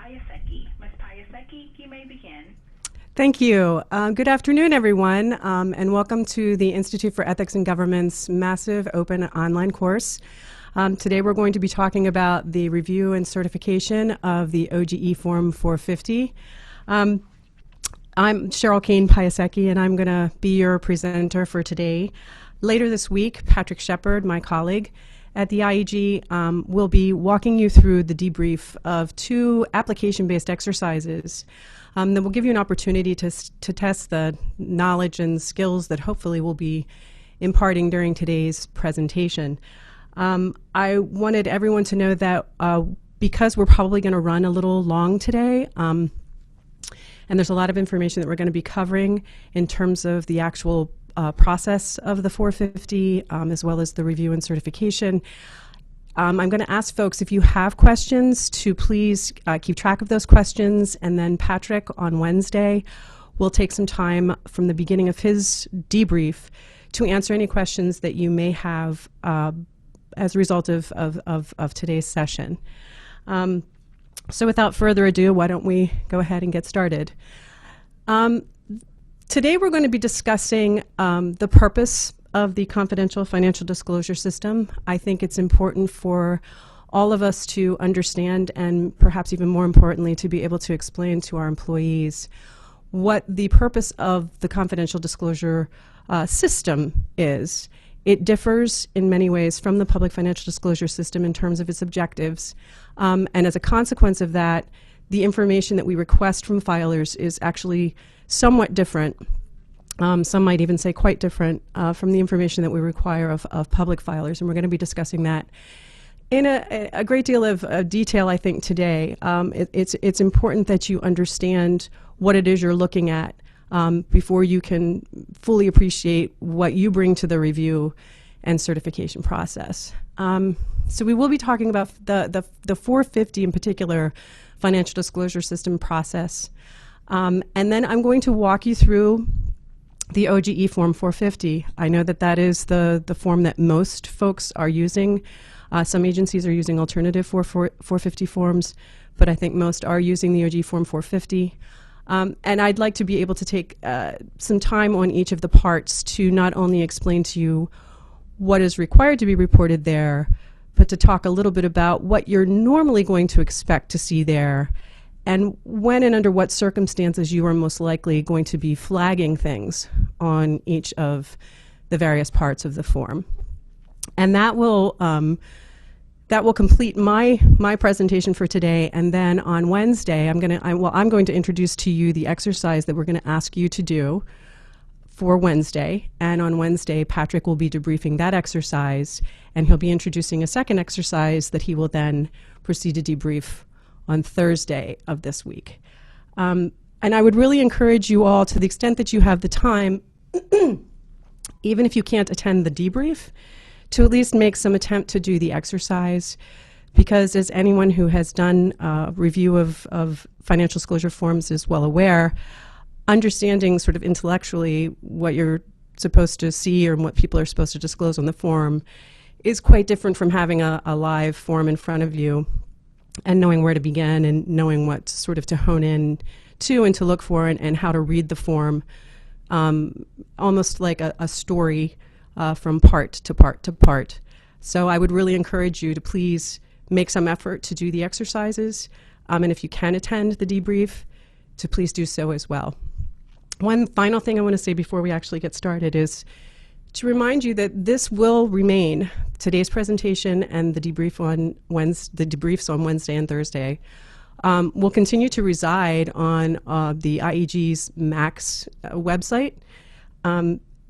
Piasecki. Ms. Piasecki, you may begin. Thank you. Good afternoon, everyone, and welcome to the Institute for Ethics and Government's massive open online course. Today we're going to be talking about the review and certification of the OGE Form 450. I'm Cheryl Kane Piasecki, and I'm going to be your presenter for today. Later this week, Patrick Shepard, my colleague at the IEG, will be walking you through the debrief of two application-based exercises that will give you an opportunity to test the knowledge and skills that hopefully we'll be imparting during today's presentation. I wanted everyone to know that because we're probably going to run a little long today, and there's a lot of information that we're going to be covering in terms of the actual process of the 450, as well as the review and certification. I'm going to ask folks, if you have questions, to please keep track of those questions, and then Patrick on Wednesday will take some time from the beginning of his debrief to answer any questions that you may have as a result of today's session. So without further ado, why don't we go ahead and get started. Today we're going to be discussing the purpose of the confidential financial disclosure system. I think it's important for all of us to understand, and perhaps even more importantly, to be able to explain to our employees what the purpose of the confidential disclosure system is. It differs in many ways from the public financial disclosure system in terms of its objectives. And as a consequence of that, the information that we request from filers is actually somewhat different. Some might even say quite different from the information that we require of public filers, and we're going to be discussing that in a great deal of detail, I think, today. It's important that you understand what it is you're looking at before you can fully appreciate what you bring to the review and certification process. So we will be talking about the 450 in particular, financial disclosure system process. And then I'm going to walk you through the OGE Form 450. I know that that is the form that most folks are using. Some agencies are using alternative 450 forms, but I think most are using the OGE Form 450. And I'd like to be able to take some time on each of the parts to not only explain to you what is required to be reported there, but to talk a little bit about what you're normally going to expect to see there, and when and under what circumstances you are most likely going to be flagging things on each of the various parts of the form. And that will complete my presentation for today. And then on Wednesday, I'm going to introduce to you the exercise that we're going to ask you to do for Wednesday. And on Wednesday, Patrick will be debriefing that exercise, and he'll be introducing a second exercise that he will then proceed to debrief on Thursday of this week. And I would really encourage you all, to the extent that you have the time, even if you can't attend the debrief, to at least make some attempt to do the exercise, because as anyone who has done a review of financial disclosure forms is well aware, understanding sort of intellectually what you're supposed to see or what people are supposed to disclose on the form is quite different from having a live form in front of you and knowing where to begin and knowing what sort of to hone in to and to look for, and how to read the form almost like a story from part to part to part. So I would really encourage you to please make some effort to do the exercises, and if you can attend the debrief, to please do so as well. One final thing I want to say before we actually get started is to remind you that this will remain, today's presentation and the debriefs on Wednesday and Thursday will continue to reside on the IEG's MAX website.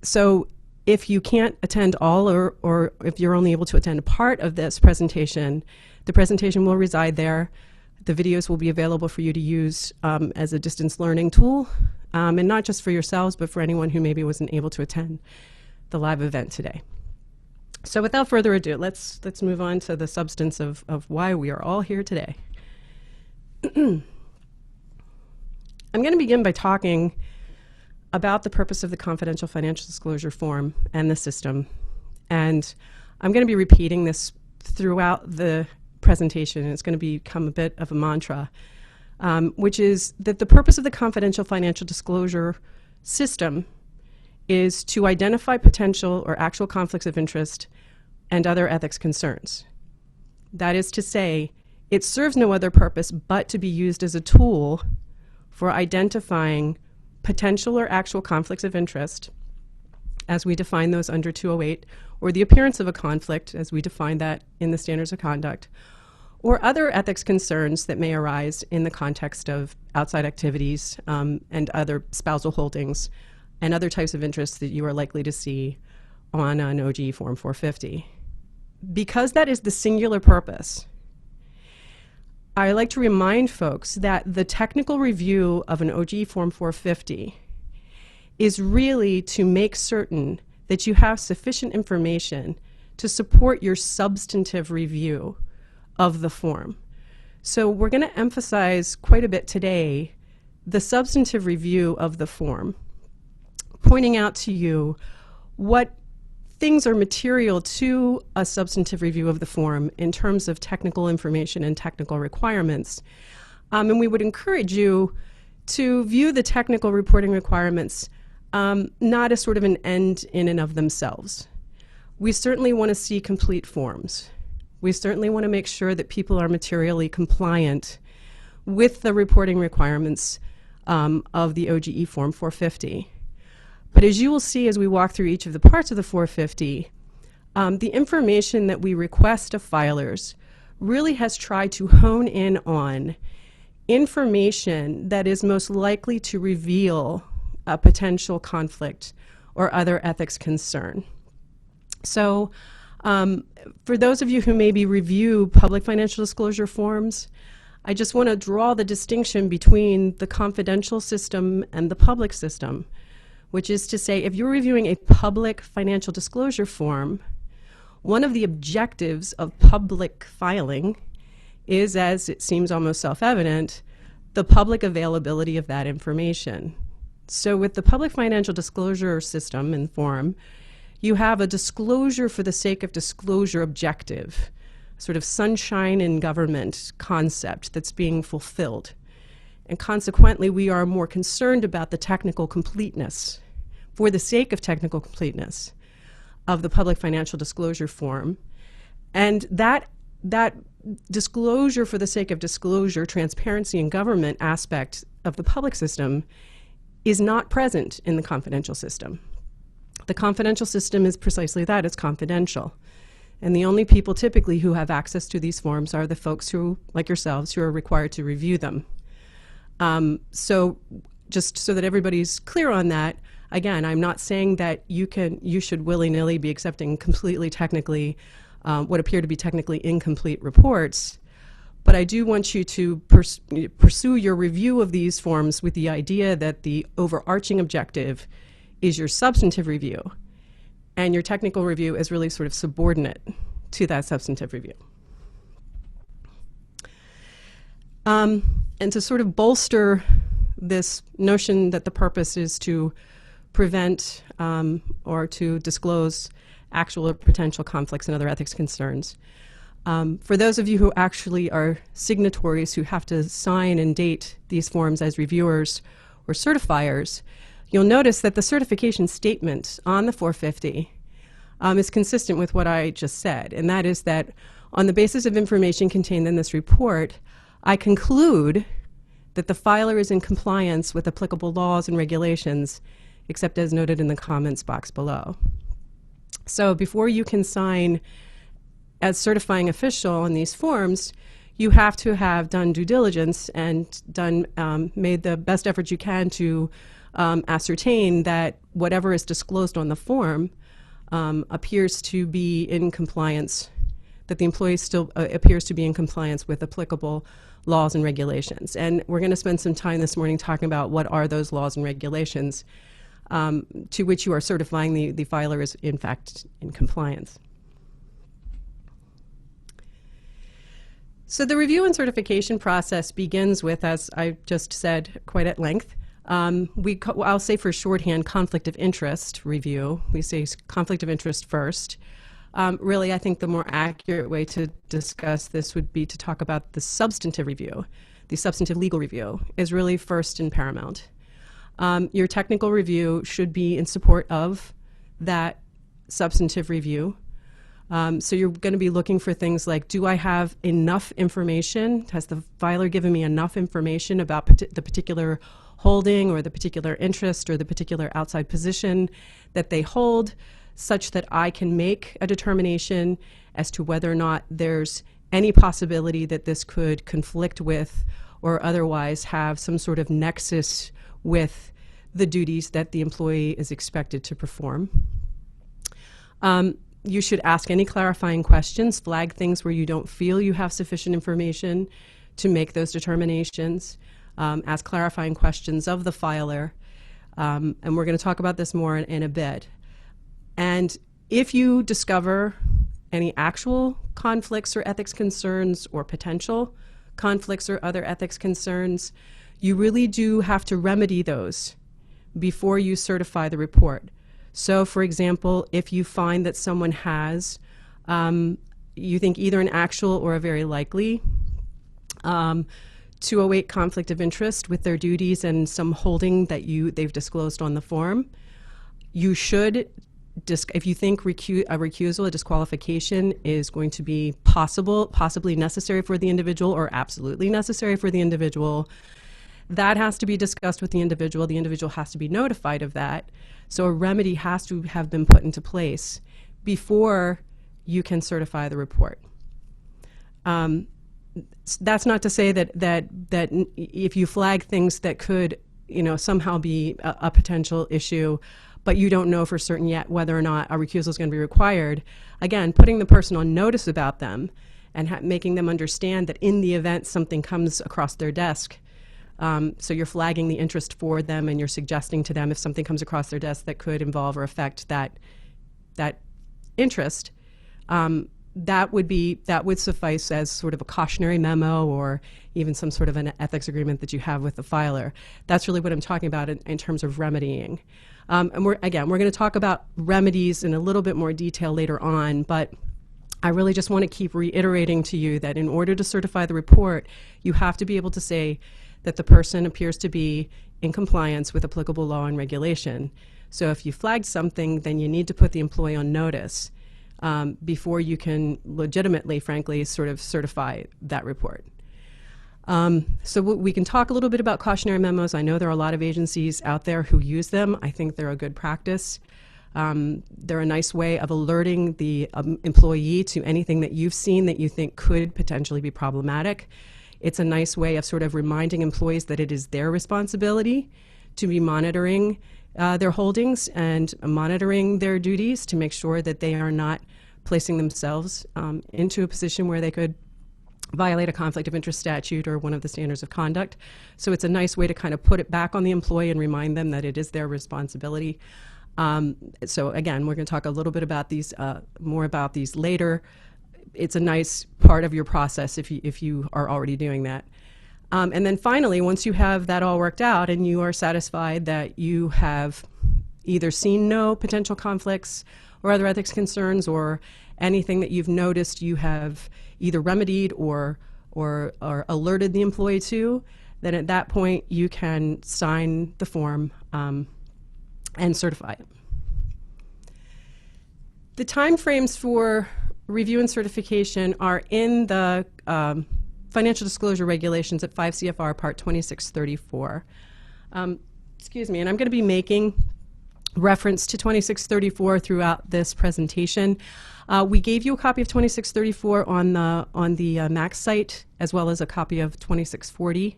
So if you can't attend all, or if you're only able to attend a part of this presentation, the presentation will reside there. The videos will be available for you to use as a distance learning tool, and not just for yourselves, but for anyone who maybe wasn't able to attend the live event today. So without further ado, let's move on to the substance of why we are all here today. I'm going to begin by talking about the purpose of the confidential financial disclosure form and the system. And I'm going to be repeating this throughout the presentation, and it's going to become a bit of a mantra. which is that the purpose of the confidential financial disclosure system is to identify potential or actual conflicts of interest and other ethics concerns. That is to say, it serves no other purpose but to be used as a tool for identifying potential or actual conflicts of interest, as we define those under 208, or the appearance of a conflict, as we define that in the standards of conduct, or other ethics concerns that may arise in the context of outside activities and other spousal holdings and other types of interests that you are likely to see on an OGE Form 450. Because that is the singular purpose, I like to remind folks that the technical review of an OGE Form 450 is really to make certain that you have sufficient information to support your substantive review of the form. So we're going to emphasize quite a bit today the substantive review of the form, pointing out to you what things are material to a substantive review of the form in terms of technical information and technical requirements. And we would encourage you to view the technical reporting requirements not as sort of an end in and of themselves. We certainly want to see complete forms. We certainly want to make sure that people are materially compliant with the reporting requirements of the OGE Form 450. But as you will see as we walk through each of the parts of the 450, the information that we request of filers really has tried to hone in on information that is most likely to reveal a potential conflict or other ethics concern. So for those of you who maybe review public financial disclosure forms, I just want to draw the distinction between the confidential system and the public system, which is to say, if you're reviewing a public financial disclosure form, one of the objectives of public filing is, as it seems almost self-evident, the public availability of that information. So with the public financial disclosure system and form, you have a disclosure for the sake of disclosure objective, sort of sunshine in government concept that's being fulfilled. And consequently, we are more concerned about the technical completeness, for the sake of technical completeness, of the public financial disclosure form. And that disclosure for the sake of disclosure, transparency in government aspect of the public system is not present in the confidential system. The confidential system is precisely that, it's confidential. And the only people typically who have access to these forms are the folks who, like yourselves, who are required to review them. So just so that everybody's clear on that, again, I'm not saying that you should willy-nilly be accepting completely technically what appear to be technically incomplete reports, but I do want you to pursue your review of these forms with the idea that the overarching objective is your substantive review, and your technical review is really sort of subordinate to that substantive review. And to sort of bolster this notion that the purpose is to prevent or to disclose actual or potential conflicts and other ethics concerns. For those of you who actually are signatories who have to sign and date these forms as reviewers or certifiers, you'll notice that the certification statement on the 450 is consistent with what I just said, and that is that on the basis of information contained in this report, I conclude that the filer is in compliance with applicable laws and regulations, except as noted in the comments box below. So before you can sign as certifying official on these forms, you have to have done due diligence and made the best efforts you can to ascertain that whatever is disclosed on the form appears to be in compliance, that the employee still appears to be in compliance with applicable laws and regulations. And we're going to spend some time this morning talking about what are those laws and regulations to which you are certifying the filer is in fact in compliance. So the review and certification process begins with, as I just said quite at length, I'll say for shorthand, conflict of interest review. We say conflict of interest first. Really, I think the more accurate way to discuss this would be to talk about the substantive review. the substantive legal review, is really first and paramount. Your technical review should be in support of that substantive review. So you're going to be looking for things like, do I have enough information? Has the filer given me enough information about the particular holding or the particular interest or the particular outside position that they hold, such that I can make a determination as to whether or not there's any possibility that this could conflict with or otherwise have some sort of nexus with the duties that the employee is expected to perform. You should ask any clarifying questions, flag things where you don't feel you have sufficient information to make those determinations, ask clarifying questions of the filer, and we're going to talk about this more in a bit. And if you discover any actual conflicts or ethics concerns or potential conflicts or other ethics concerns, you really do have to remedy those before you certify the report. So, for example, if you find that someone has, you think either an actual or a very likely 208 conflict of interest with their duties and some holding that they've disclosed on the form, you should, if you think a recusal, a disqualification is going to be possibly necessary for the individual or absolutely necessary for the individual, that has to be discussed with the individual. The individual has to be notified of that. So a remedy has to have been put into place before you can certify the report. That's not to say that if you flag things that could, somehow be a potential issue, but you don't know for certain yet whether or not a recusal is going to be required, again, putting the person on notice about them and making them understand that in the event something comes across their desk, so you're flagging the interest for them and you're suggesting to them if something comes across their desk that could involve or affect that interest, that would suffice as sort of a cautionary memo or even some sort of an ethics agreement that you have with the filer. That's really what I'm talking about in terms of remedying. And we're going to talk about remedies in a little bit more detail later on, but I really just want to keep reiterating to you that in order to certify the report, you have to be able to say that the person appears to be in compliance with applicable law and regulation. So if you flagged something, then you need to put the employee on notice before you can legitimately, frankly, sort of certify that report. So we can talk a little bit about cautionary memos. I know there are a lot of agencies out there who use them. I think they're a good practice. They're a nice way of alerting the employee to anything that you've seen that you think could potentially be problematic. It's a nice way of sort of reminding employees that it is their responsibility to be monitoring their holdings and monitoring their duties to make sure that they are not placing themselves into a position where they could violate a conflict of interest statute or one of the standards of conduct. So it's a nice way to kind of put it back on the employee and remind them that it is their responsibility. So again, we're going to talk a little bit about these, more about these later. It's a nice part of your process if you are already doing that. And then finally, once you have that all worked out and you are satisfied that you have either seen no potential conflicts or other ethics concerns or anything that you've noticed you have either remedied or alerted the employee to, then at that point you can sign the form and certify it. The timeframes for review and certification are in the financial disclosure regulations at 5 CFR Part 2634. Excuse me, and I'm going to be making reference to 2634 throughout this presentation. We gave you a copy of 2634 on the MAX site, as well as a copy of 2640.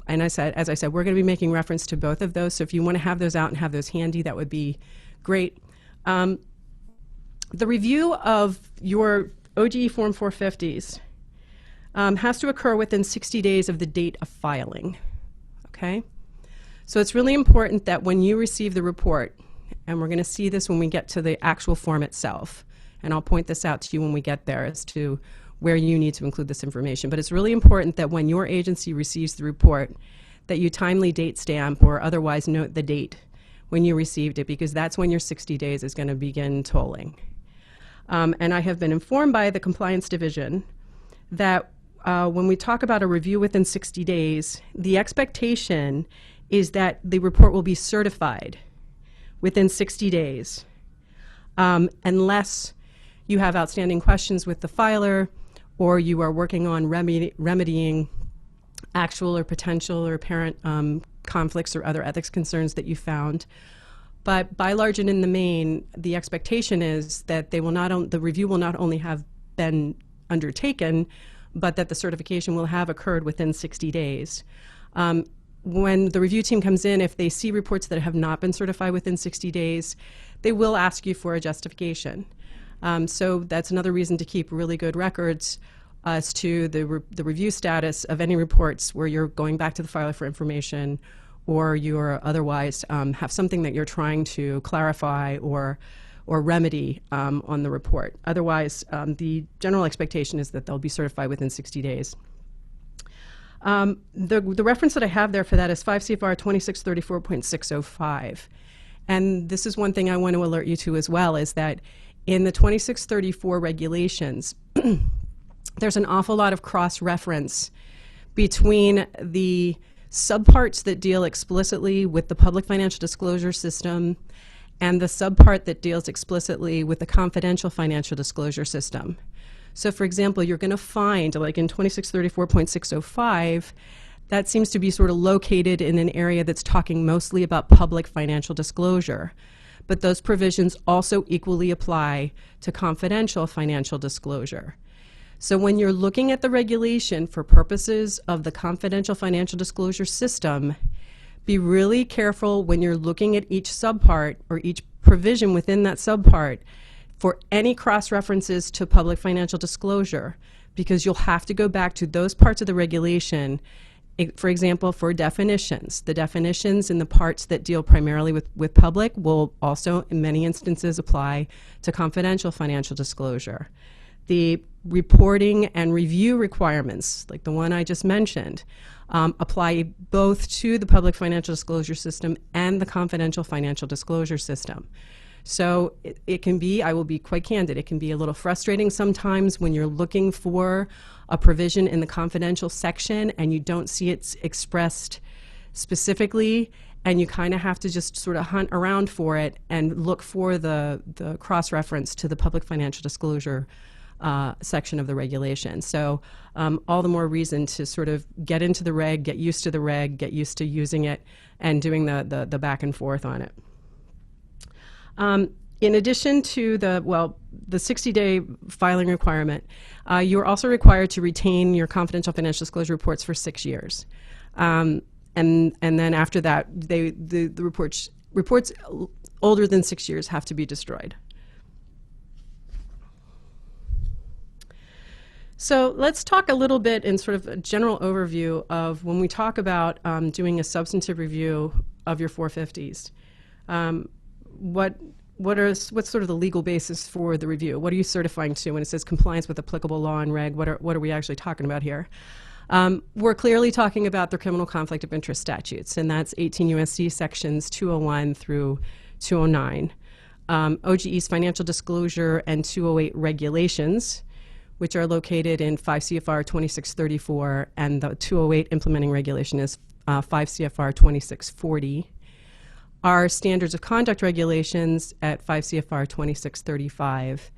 And as I said, we're going to be making reference to both of those. So if you want to have those out and have those handy, that would be great. The review of your OGE Form 450s has to occur within 60 days of the date of filing. Okay? So it's really important that when you receive the report, and we're going to see this when we get to the actual form itself, and I'll point this out to you when we get there as to where you need to include this information. But it's really important that when your agency receives the report, that you timely date stamp or otherwise note the date when you received it, because that's when your 60 days is going to begin tolling. And I have been informed by the Compliance Division that when we talk about a review within 60 days, the expectation is that the report will be certified within 60 days, unless you have outstanding questions with the filer or you are working on remedying actual or potential or apparent conflicts or other ethics concerns that you found. But by large and in the main, the expectation is that they will the review will not only have been undertaken, but that the certification will have occurred within 60 days. When the review team comes in, if they see reports that have not been certified within 60 days, they will ask you for a justification. So that's another reason to keep really good records as to the review status of any reports where you're going back to the filer for information, or you're otherwise have something that you're trying to clarify or remedy on the report. Otherwise, the general expectation is that they'll be certified within 60 days. The reference that I have there for that is 5 CFR 2634.605. And this is one thing I want to alert you to as well, is that in the 2634 regulations, there's an awful lot of cross-reference between the subparts that deal explicitly with the public financial disclosure system and the subpart that deals explicitly with the confidential financial disclosure system. So for example, you're going to find, like in 2634.605, that seems to be sort of located in an area that's talking mostly about public financial disclosure. But those provisions also equally apply to confidential financial disclosure. So when you're looking at the regulation for purposes of the confidential financial disclosure system, be really careful when you're looking at each subpart or each provision within that subpart for any cross-references to public financial disclosure, because you'll have to go back to those parts of the regulation. For example, for definitions, the definitions in the parts that deal primarily with public will also in many instances apply to confidential financial disclosure. The reporting and review requirements, like the one I just mentioned, apply both to the public financial disclosure system and the confidential financial disclosure system. So it can be, I will be quite candid, it can be a little frustrating sometimes when you're looking for a provision in the confidential section and you don't see it expressed specifically, and you kind of have to just sort of hunt around for it and look for the cross-reference to the public financial disclosure section of the regulation. So all the more reason to sort of get into the reg, get used to the reg, get used to using it and doing the back and forth on it. In addition to the 60-day filing requirement, you are also required to retain your confidential financial disclosure reports for 6 years. And then after that, the reports older than 6 years have to be destroyed. So let's talk a little bit in sort of a general overview of when we talk about doing a substantive review of your 450s. What's sort of the legal basis for the review? What are you certifying to when it says compliance with applicable law and reg? What are we actually talking about here? We're clearly talking about the criminal conflict of interest statutes, and that's 18 U.S.C. sections 201 through 209. OGE's financial disclosure and 208 regulations, which are located in 5 CFR 2634, and the 208 implementing regulation is 5 CFR 2640. Our standards of conduct regulations at 5 CFR 2635,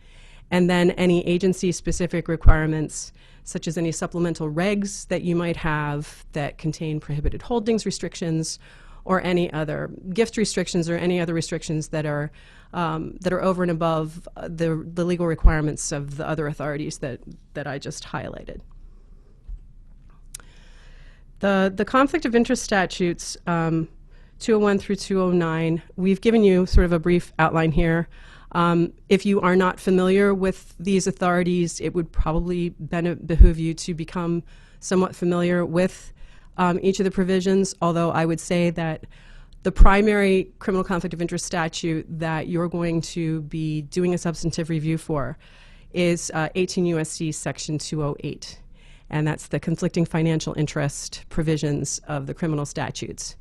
and then any agency-specific requirements, such as any supplemental regs that you might have that contain prohibited holdings restrictions, or any other gift restrictions, or any other restrictions that are over and above the legal requirements of the other authorities that I just highlighted. The conflict of interest statutes, 201 through 209, we've given you sort of a brief outline here. If you are not familiar with these authorities, it would probably behoove you to become somewhat familiar with each of the provisions, although I would say that the primary criminal conflict of interest statute that you're going to be doing a substantive review for is 18 U.S.C. section 208, and that's the conflicting financial interest provisions of the criminal statutes.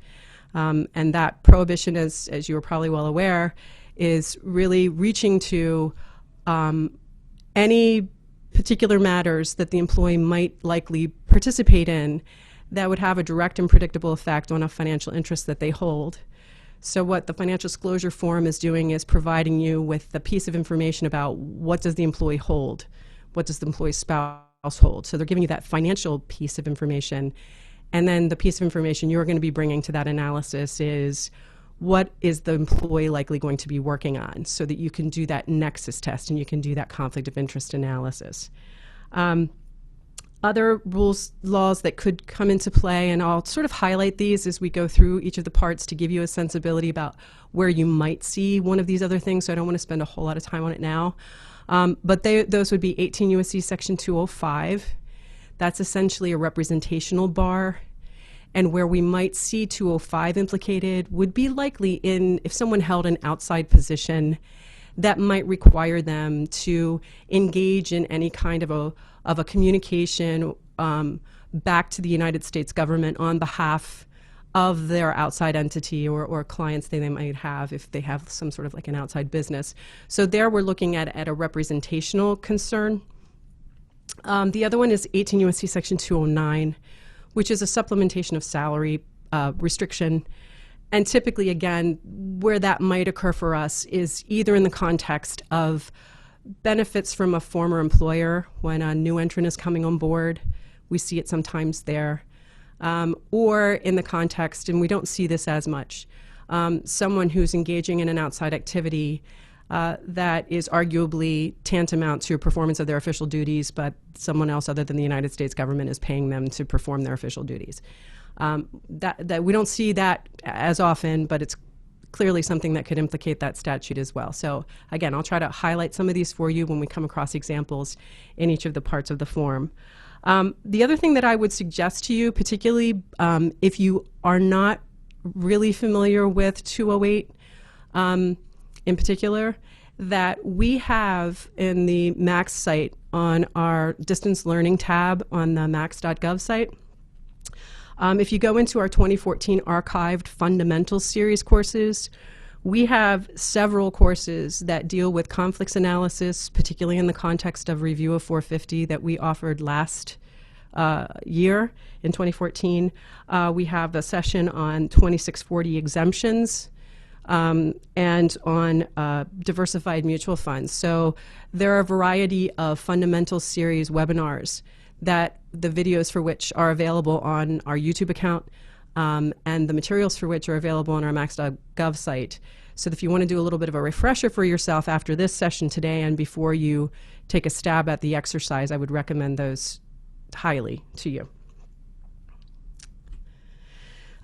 And that prohibition, as you are probably well aware, is really reaching to any particular matters that the employee might likely participate in that would have a direct and predictable effect on a financial interest that they hold. So what the financial disclosure form is doing is providing you with the piece of information about what does the employee hold, what does the employee's spouse hold. So they're giving you that financial piece of information, and then the piece of information you're going to be bringing to that analysis is what is the employee likely going to be working on, so that you can do that nexus test and you can do that conflict of interest analysis. Other rules, laws that could come into play, and I'll sort of highlight these as we go through each of the parts to give you a sensibility about where you might see one of these other things, so I don't want to spend a whole lot of time on it now. But those would be 18 U.S.C. Section 205. That's essentially a representational bar. And where we might see 205 implicated would be likely in if someone held an outside position that might require them to engage in any kind of a communication back to the United States government on behalf of their outside entity or clients they might have if they have some sort of like an outside business. So there we're looking at a representational concern. The other one is 18 U.S.C. Section 209, which is a supplementation of salary restriction. And typically, again, where that might occur for us is either in the context of benefits from a former employer when a new entrant is coming on board. We see it sometimes there. Or in the context, and we don't see this as much, someone who's engaging in an outside activity that is arguably tantamount to a performance of their official duties, but someone else other than the United States government is paying them to perform their official duties. That we don't see that as often, but it's clearly something that could implicate that statute as well. So again, I'll try to highlight some of these for you when we come across examples in each of the parts of the form. The other thing that I would suggest to you, particularly if you are not really familiar with 208 in particular, that we have in the MAX site on our distance learning tab on the max.gov site. If you go into our 2014 archived fundamentals series courses, we have several courses that deal with conflicts analysis, particularly in the context of review of 450 that we offered last year in 2014. We have a session on 2640 exemptions and on diversified mutual funds. So there are a variety of fundamental series webinars that the videos for which are available on our YouTube account and the materials for which are available on our max.gov site. So if you want to do a little bit of a refresher for yourself after this session today and before you take a stab at the exercise, I would recommend those highly to you.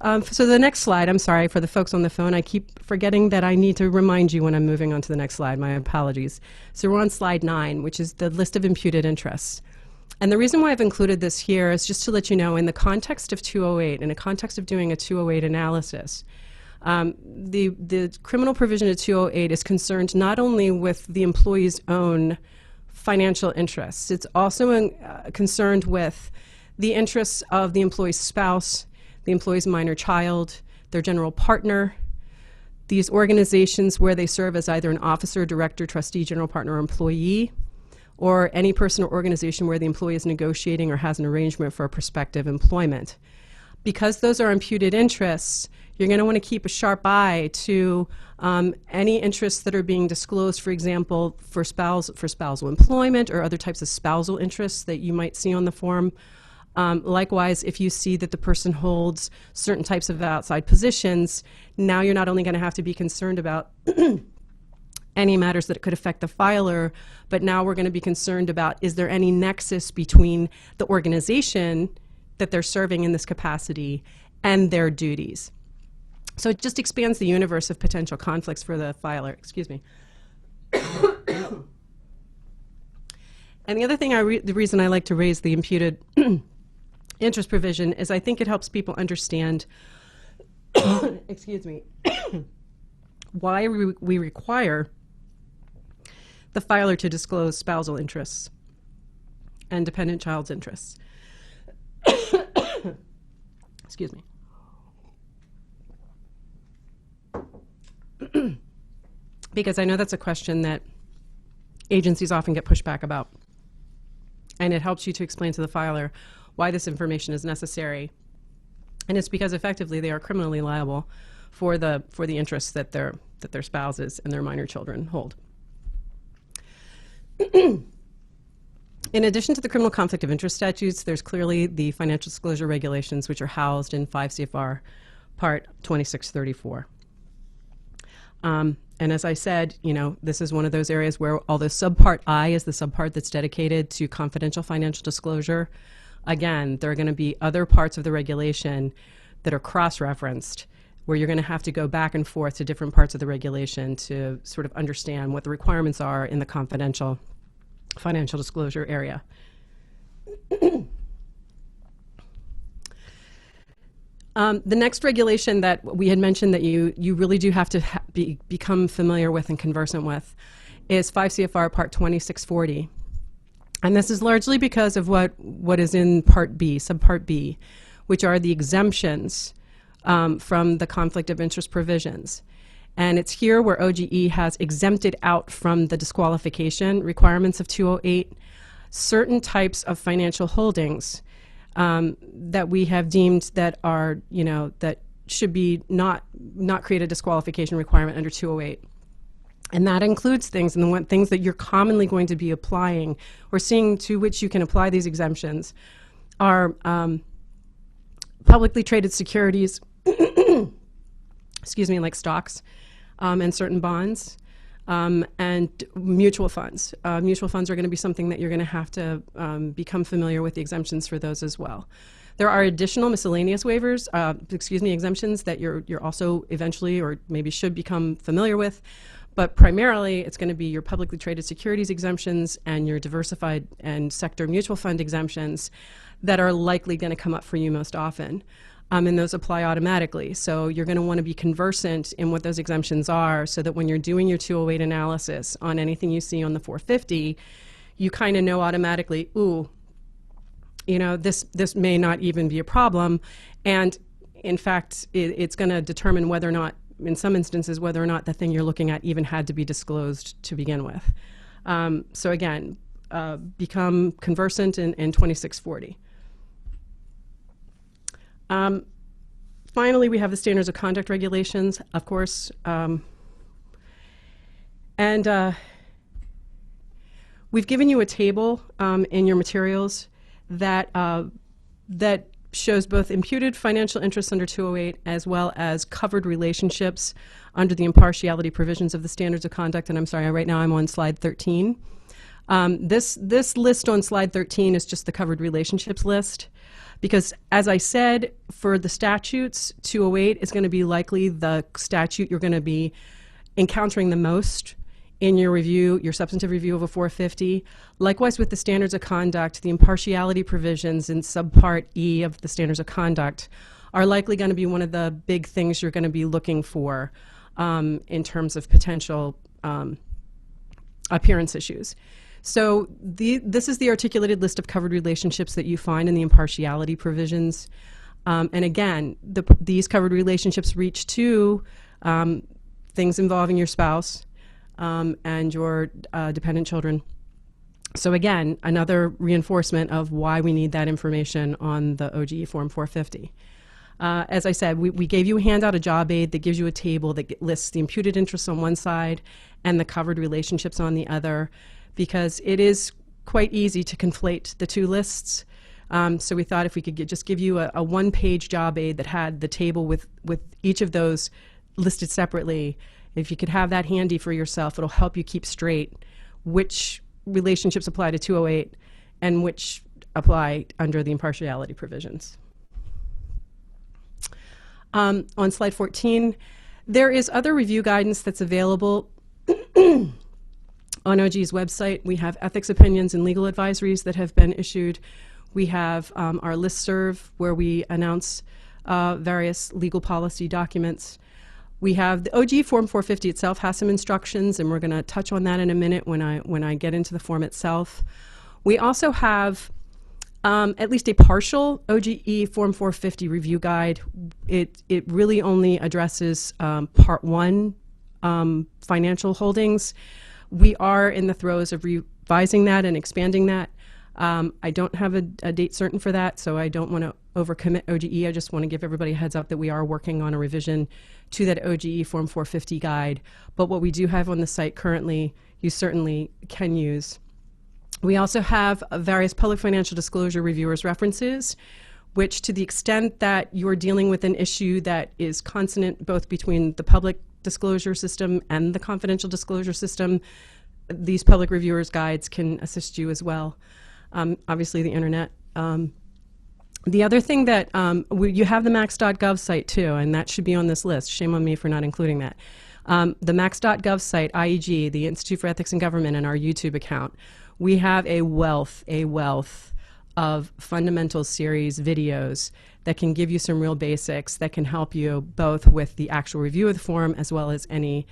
So the next slide, I'm sorry for the folks on the phone, I keep forgetting that I need to remind you when I'm moving on to the next slide. My apologies. So we're on slide 9, which is the list of imputed interests. And the reason why I've included this here is just to let you know, in the context of 208, in the context of doing a 208 analysis, the criminal provision of 208 is concerned not only with the employee's own financial interests, it's also concerned with the interests of the employee's spouse, the employee's minor child, their general partner, these organizations where they serve as either an officer, director, trustee, general partner, or employee, or any person or organization where the employee is negotiating or has an arrangement for a prospective employment. Because those are imputed interests, you're going to want to keep a sharp eye to any interests that are being disclosed, for example, for spousal employment or other types of spousal interests that you might see on the form. Likewise, if you see that the person holds certain types of outside positions, now you're not only going to have to be concerned about any matters that could affect the filer, but now we're going to be concerned about, is there any nexus between the organization that they're serving in this capacity and their duties? So it just expands the universe of potential conflicts for the filer. Excuse me. And the other thing, the reason I like to raise the imputed interest provision is I think it helps people understand, excuse me, why we require the filer to disclose spousal interests and dependent child's interests. Excuse me. Because I know that's a question that agencies often get pushed back about. And it helps you to explain to the filer why this information is necessary. And it's because effectively they are criminally liable for the interests that their spouses and their minor children hold. In addition to the criminal conflict of interest statutes, there's clearly the financial disclosure regulations, which are housed in 5 CFR Part 2634. And as I said, this is one of those areas where, although Subpart I is the subpart that's dedicated to confidential financial disclosure, again, there are going to be other parts of the regulation that are cross-referenced, where you're going to have to go back and forth to different parts of the regulation to sort of understand what the requirements are in the confidential financial disclosure area. The next regulation that we had mentioned that you really do have to become familiar with and conversant with is 5 CFR Part 2640. And this is largely because of what is in Part B, Subpart B, which are the exemptions from the conflict of interest provisions. And it's here where OGE has exempted out from the disqualification requirements of 208 certain types of financial holdings that we have deemed that are, that should be not create a disqualification requirement under 208. And that includes things, and the things that you're commonly going to be applying or seeing to which you can apply these exemptions are publicly traded securities, excuse me, like stocks and certain bonds, and mutual funds. Mutual funds are going to be something that you're going to have to become familiar with the exemptions for those as well. There are additional miscellaneous waivers, exemptions that you're also eventually or maybe should become familiar with. But primarily, it's going to be your publicly traded securities exemptions and your diversified and sector mutual fund exemptions that are likely going to come up for you most often. And those apply automatically. So you're going to want to be conversant in what those exemptions are so that when you're doing your 208 analysis on anything you see on the 450, you kind of know automatically, ooh, this may not even be a problem. And in fact, it's going to determine whether or not, in some instances, whether or not the thing you're looking at even had to be disclosed to begin with. So again, become conversant in 2640. Finally, we have the standards of conduct regulations, of course. We've given you a table in your materials that shows both imputed financial interests under 208 as well as covered relationships under the impartiality provisions of the standards of conduct. And I'm sorry, right now I'm on slide 13. This list on slide 13 is just the covered relationships list. Because, as I said, for the statutes, 208 is going to be likely the statute you're going to be encountering the most in your review, your substantive review of a 450. Likewise, with the standards of conduct, the impartiality provisions in subpart E of the standards of conduct are likely going to be one of the big things you're going to be looking for in terms of potential appearance issues. So this is the articulated list of covered relationships that you find in the impartiality provisions. And again, these covered relationships reach to things involving your spouse and your dependent children. So again, another reinforcement of why we need that information on the OGE Form 450. As I said, we gave you a handout, a job aid that gives you a table that lists the imputed interests on one side and the covered relationships on the other, because it is quite easy to conflate the two lists. So we thought if we could just give you a one-page job aid that had the table with each of those listed separately, if you could have that handy for yourself, it'll help you keep straight which relationships apply to 208 and which apply under the impartiality provisions. On slide 14, there is other review guidance that's available on OG's website. We have ethics opinions and legal advisories that have been issued. We have our listserv where we announce various legal policy documents. We have the OG Form 450 itself has some instructions, and we're going to touch on that in a minute when I get into the form itself. We also have at least a partial OGE Form 450 review guide. It really only addresses Part 1 financial holdings. We are in the throes of revising that and expanding that. I don't have a date certain for that, so I don't want to overcommit OGE. I just want to give everybody a heads up that we are working on a revision to that OGE Form 450 guide. But what we do have on the site currently, you certainly can use. We also have various public financial disclosure reviewers references, which to the extent that you're dealing with an issue that is consonant both between the public disclosure system and the confidential disclosure system, these public reviewers guides can assist you as well. Obviously the internet. The other thing that, you have the max.gov site too, and that should be on this list. Shame on me for not including that. The max.gov site, IEG, the Institute for Ethics in Government, and our YouTube account, we have a wealth of fundamental series videos that can give you some real basics that can help you both with the actual review of the form as well as any,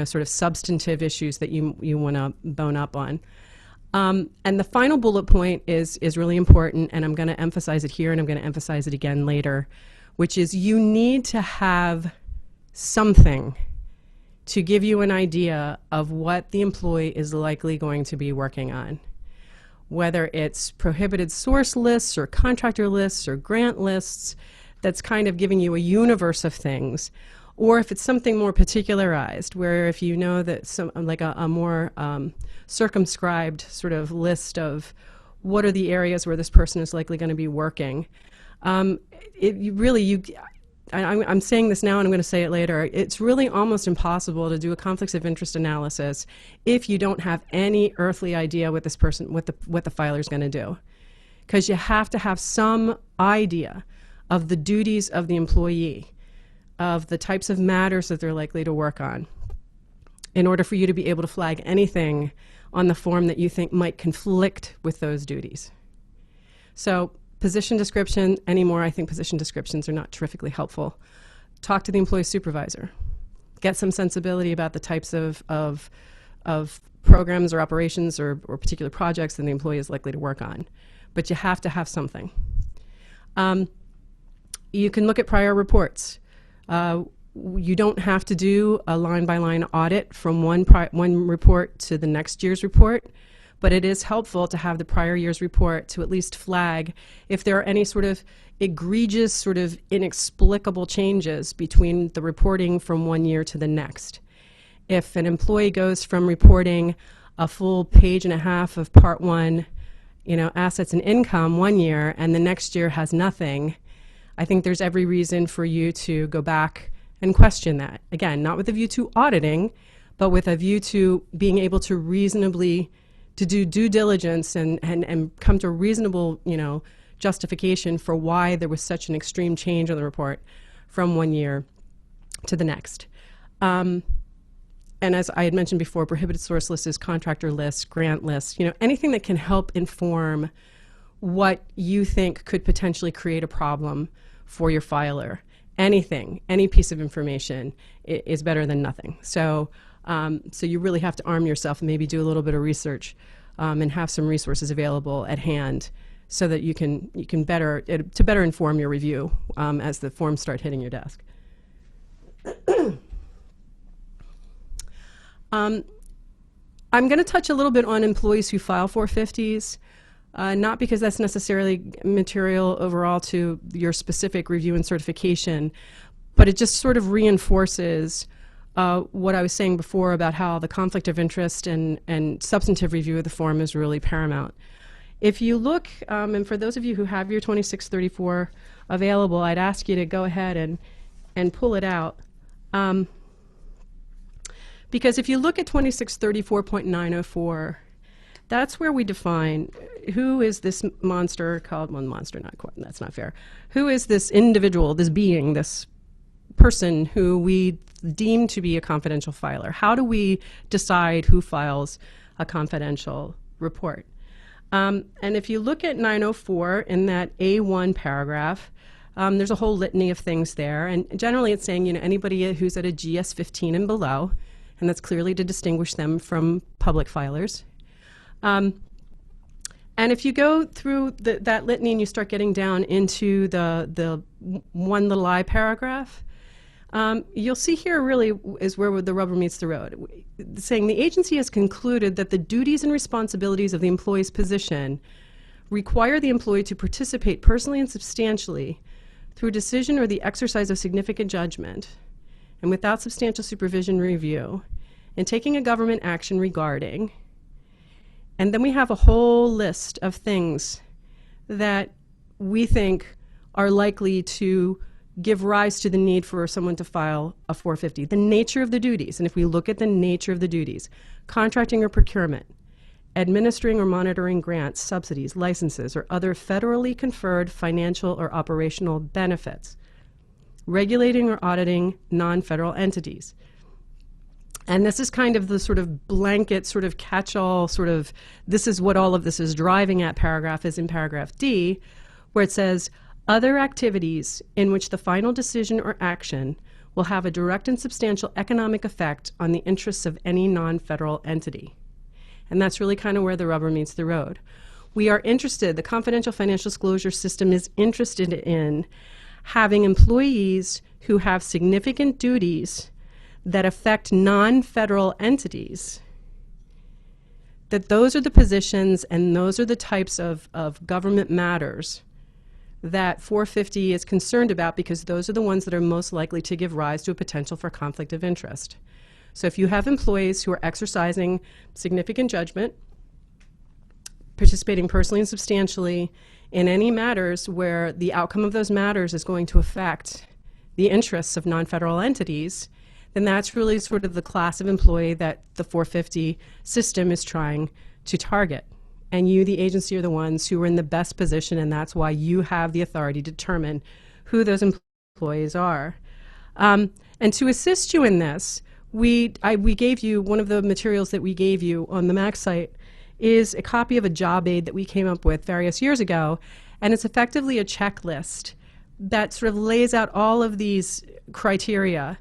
sort of substantive issues that you want to bone up on. And the final bullet point is really important, and I'm going to emphasize it here and I'm going to emphasize it again later, which is you need to have something to give you an idea of what the employee is likely going to be working on. Whether it's prohibited source lists or contractor lists or grant lists, that's kind of giving you a universe of things. Or if it's something more particularized, where if you know that like a more circumscribed sort of list of what are the areas where this person is likely going to be working. I'm saying this now and I'm going to say it later. It's really almost impossible to do a conflicts of interest analysis if you don't have any earthly idea what this person, what the filer is going to do. Because you have to have some idea of the duties of the employee, of the types of matters that they're likely to work on, in order for you to be able to flag anything on the form that you think might conflict with those duties. So position description anymore, I think position descriptions are not terrifically helpful. Talk to the employee supervisor. Get some sensibility about the types of programs or operations or particular projects that the employee is likely to work on. But you have to have something. You can look at prior reports. You don't have to do a line-by-line audit from one report to the next year's report, but it is helpful to have the prior year's report to at least flag if there are any sort of egregious, sort of inexplicable changes between the reporting from one year to the next. If an employee goes from reporting a full page and a half of Part 1, assets and income one year, and the next year has nothing, I think there's every reason for you to go back and question that. Again, not with a view to auditing, but with a view to being able to reasonably to do due diligence and come to a reasonable, justification for why there was such an extreme change on the report from one year to the next. And as I had mentioned before, prohibited source lists, contractor lists, grant lists, anything that can help inform what you think could potentially create a problem for your filer. Anything, any piece of information is better than nothing. So you really have to arm yourself and maybe do a little bit of research and have some resources available at hand so that you can better inform your review as the forms start hitting your desk. I'm going to touch a little bit on employees who file 450s. Not because that's necessarily material overall to your specific review and certification, but it just sort of reinforces what I was saying before about how the conflict of interest and substantive review of the form is really paramount. If you look, and for those of you who have your 2634 available, I'd ask you to go ahead and pull it out. Because if you look at 2634.904, that's where we define who is this monster called, well, monster, not quite, that's not fair. Who is this individual, this being, this person who we deem to be a confidential filer? How do we decide who files a confidential report? And if you look at 904 in that A1 paragraph, there's a whole litany of things there. And generally it's saying, anybody who's at a GS 15 and below, and that's clearly to distinguish them from public filers. And if you go through that litany and you start getting down into the one little I paragraph, you'll see here really is where the rubber meets the road. Saying the agency has concluded that the duties and responsibilities of the employee's position require the employee to participate personally and substantially through decision or the exercise of significant judgment and without substantial supervision review in taking a government action regarding, and then we have a whole list of things that we think are likely to give rise to the need for someone to file a 450. The nature of the duties, and if we look at the nature of the duties, contracting or procurement, administering or monitoring grants, subsidies, licenses, or other federally conferred financial or operational benefits, regulating or auditing non-federal entities. And this is kind of the sort of blanket, sort of catch-all, sort of, this is what all of this is driving at paragraph, is in paragraph D, where it says, other activities in which the final decision or action will have a direct and substantial economic effect on the interests of any non-federal entity. And that's really kind of where the rubber meets the road. We are interested, the confidential financial disclosure system is interested in having employees who have significant duties that affect non-federal entities, that those are the positions and those are the types of government matters that 450 is concerned about, because those are the ones that are most likely to give rise to a potential for conflict of interest. So if you have employees who are exercising significant judgment, participating personally and substantially in any matters where the outcome of those matters is going to affect the interests of non-federal entities, then that's really sort of the class of employee that the 450 system is trying to target. And you, the agency, are the ones who are in the best position, and that's why you have the authority to determine who those employees are. And to assist you in this, we gave you, one of the materials that we gave you on the MAC site is a copy of a job aid that we came up with various years ago, and it's effectively a checklist that sort of lays out all of these criteria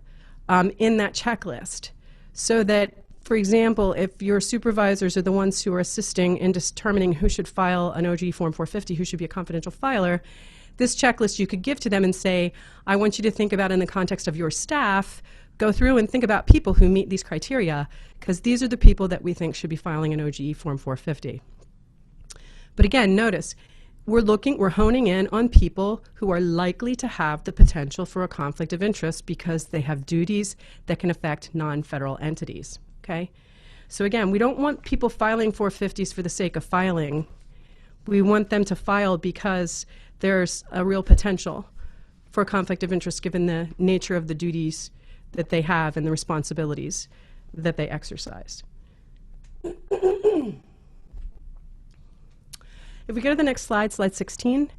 in that checklist, so that, for example, if your supervisors are the ones who are assisting in determining who should file an OG Form 450, who should be a confidential filer, this checklist you could give to them and say, I want you to think about, in the context of your staff, go through and think about people who meet these criteria, because these are the people that we think should be filing an OG Form 450. But again, notice, we're honing in on people who are likely to have the potential for a conflict of interest because they have duties that can affect non-federal entities. Okay? So again, we don't want people filing 450s for the sake of filing. We want them to file because there's a real potential for a conflict of interest given the nature of the duties that they have and the responsibilities that they exercise. If we go to the next slide, slide 16,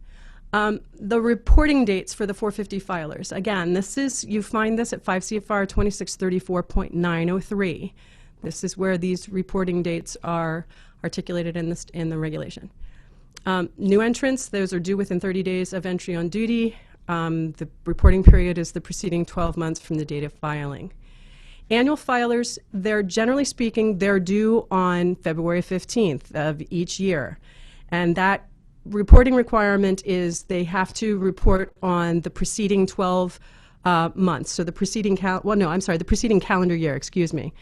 the reporting dates for the 450 filers. Again, this is, you find this at 5 CFR 2634.903. This is where these reporting dates are articulated in the regulation. New entrants, those are due within 30 days of entry on duty. The reporting period is the preceding 12 months from the date of filing. Annual filers, they're generally speaking, they're due on February 15th of each year. And that reporting requirement is they have to report on the preceding 12 months. So the preceding the preceding calendar year, excuse me.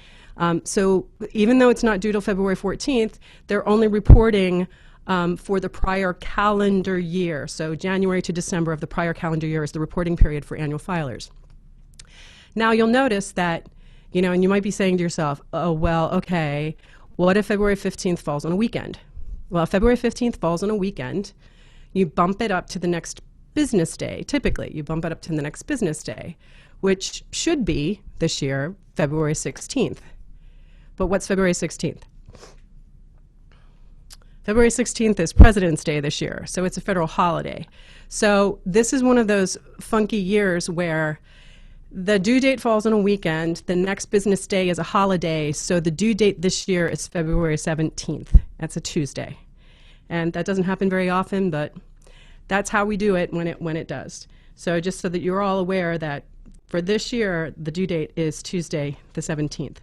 So even though it's not due till February 14th, they're only reporting for the prior calendar year. So January to December of the prior calendar year is the reporting period for annual filers. Now you'll notice that, you know, and you might be saying to yourself, oh, well, okay, what if February 15th falls on a weekend? Well, if February 15th falls on a weekend, you bump it up to the next business day. Typically, you bump it up to the next business day, which should be, this year, February 16th. But what's February 16th? February 16th is President's Day this year, so it's a federal holiday. So this is one of those funky years where the due date falls on a weekend, the next business day is a holiday, so the due date this year is February 17th. That's a Tuesday. And that doesn't happen very often, but that's how we do it when it does. So just so that you're all aware that for this year, the due date is Tuesday the 17th.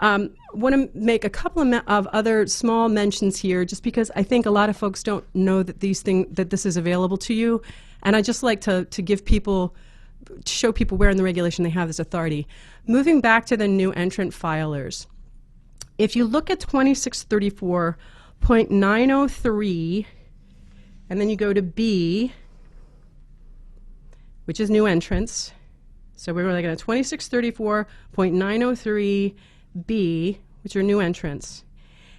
Want to make a couple of other small mentions here, just because I think a lot of folks don't know that this is available to you, and I just like to give people, to show people where in the regulation they have this authority. Moving back to the new entrant filers, if you look at 2634 .903, and then you go to B, which is new entrants. So we're looking at 2634.903B, which are new entrants.